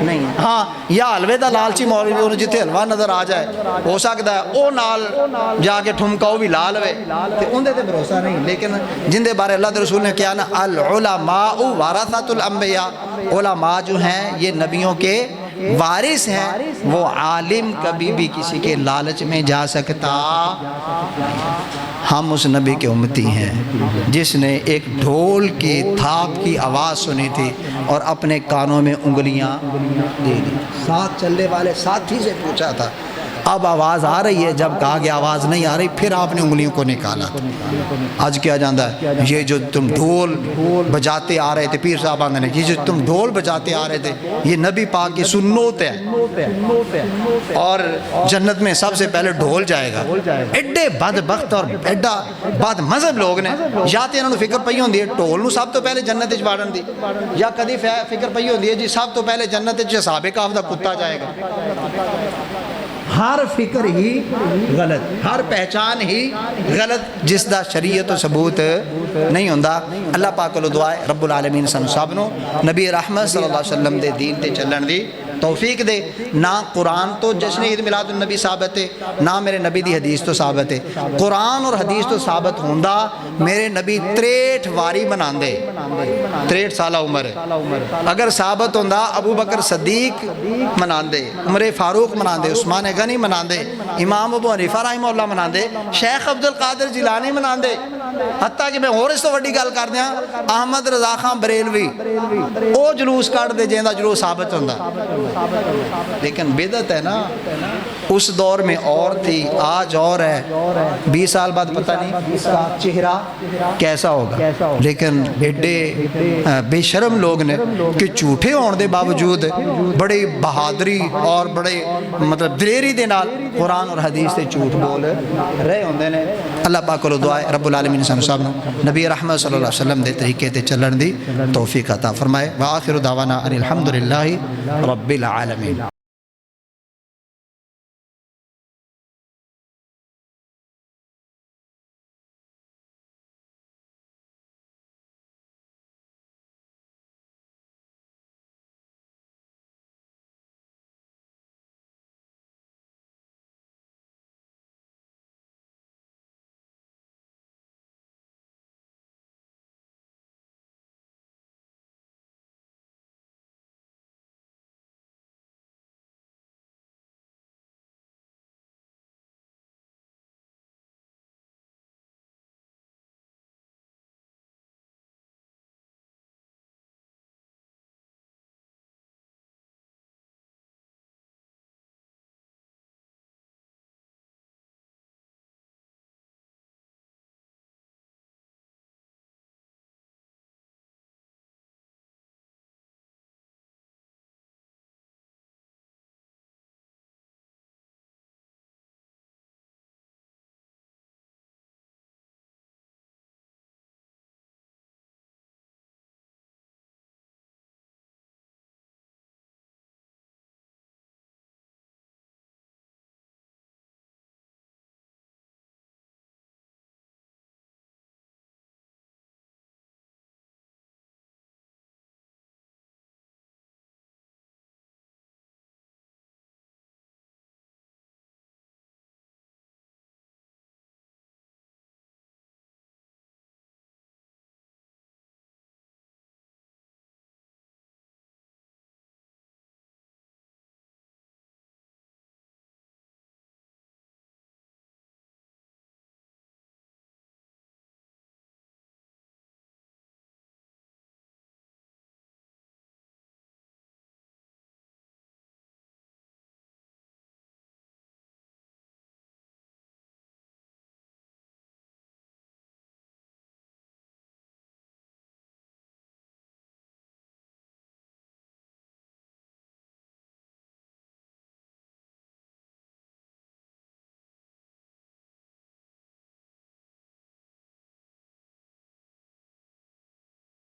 نہیں ہاں یا حلوے دا لالچی مولوی جتنے حلوہ نظر آ جائے ہو سکتا ہے او نال جا کے ٹھمکا وہ بھی لال ہوئے تے اندے تے بھروسہ نہیں لیکن جن دے بارے اللہ دے رسول نے کیا نا العلماء وارثۃ الانبیاء علماء جو ہیں یہ نبیوں کے وارث ہیں وہ عالم کبھی بھی کسی کے لالچ میں جا سکتا ہم اس نبی کے امتی ہیں جس نے ایک ڈھول کی تھاپ کی آواز سنی تھی اور اپنے کانوں میں انگلیاں دے دی ساتھ چلنے والے ساتھی سے پوچھا تھا اب آواز آ رہی ہے جب کہا کہ آواز نہیں آ رہی پھر آپ نے انگلیوں کو نکالا آج کیا جانتا ہے یہ جو تم ڈھول بجاتے آ رہے تھے پیر صاحب آنگے نے یہ جو تم ڈھول بجاتے آ رہے تھے یہ نبی پاک کی سنت ہے اور جنت میں سب سے پہلے ڈھول جائے گا ایڈے بدبخت اور ایڈا بد مذہب لوگ نے یا تو انہوں نے فکر پئی ہوندی ہے ڈھول نو سب تو پہلے جنت وچ واڑن دی یا کدی فکر پئی ہوندی ہے جی سب تو پہلے جنت وچ اصحاب کہف دا کتا جائے گا ہر فکر ہی غلط ہر پہچان ہی غلط جس دا شریعت و ثبوت نہیں ہوندا اللہ پاک کو دعا ہے رب العالمین سن سب نو نبی رحمت صلی اللہ علیہ وسلم دے دین تے چلن دی توفیق دے. نہ قرآن تو جشن عید میلاد النبی ثابت ہے، نہ میرے نبی دی حدیث تو ثابت ہے. قرآن اور حدیث تو ثابت ہوندہ میرے نبی 63 واری مناندے، 63 سالہ عمر ہے. اگر ثابت ہوندہ ابو بکر صدیق مناندے، عمر فاروق مناندے، عثمان غنی مناندے، امام ابو حنیفہ رحمہ اللہ مناندے، شیخ عبد القادر جیلانی مناندے. حتیٰ کہ میں اور اس تو وڈی گل کر دیا، احمد رضا خان بریلوی او جلوس کر دے جیندہ جلوس ثابت ہوندہ. لیکن بدعت ہے نا، اس دور میں اور تھی، آج اور ہے. 20 سال بعد پتہ نہیں اس کا چہرہ کیسا ہوگا. لیکن ایڈے بے شرم لوگ نے کہ جھوٹے ہونے دے باوجود بڑے بہادری اور بڑے مطلب دلیری دے نال قرآن اور حدیث سے جھوٹ بول رہے ہوندے نے. اللہ پاک کو دعائے رب العالمین سانو سب نبی رحمت صلی اللہ علیہ وسلم دے طریقے تے چلن دی توفیق عطا فرمائے. وآخر دعوانا ان الحمدللہ رب العالمین.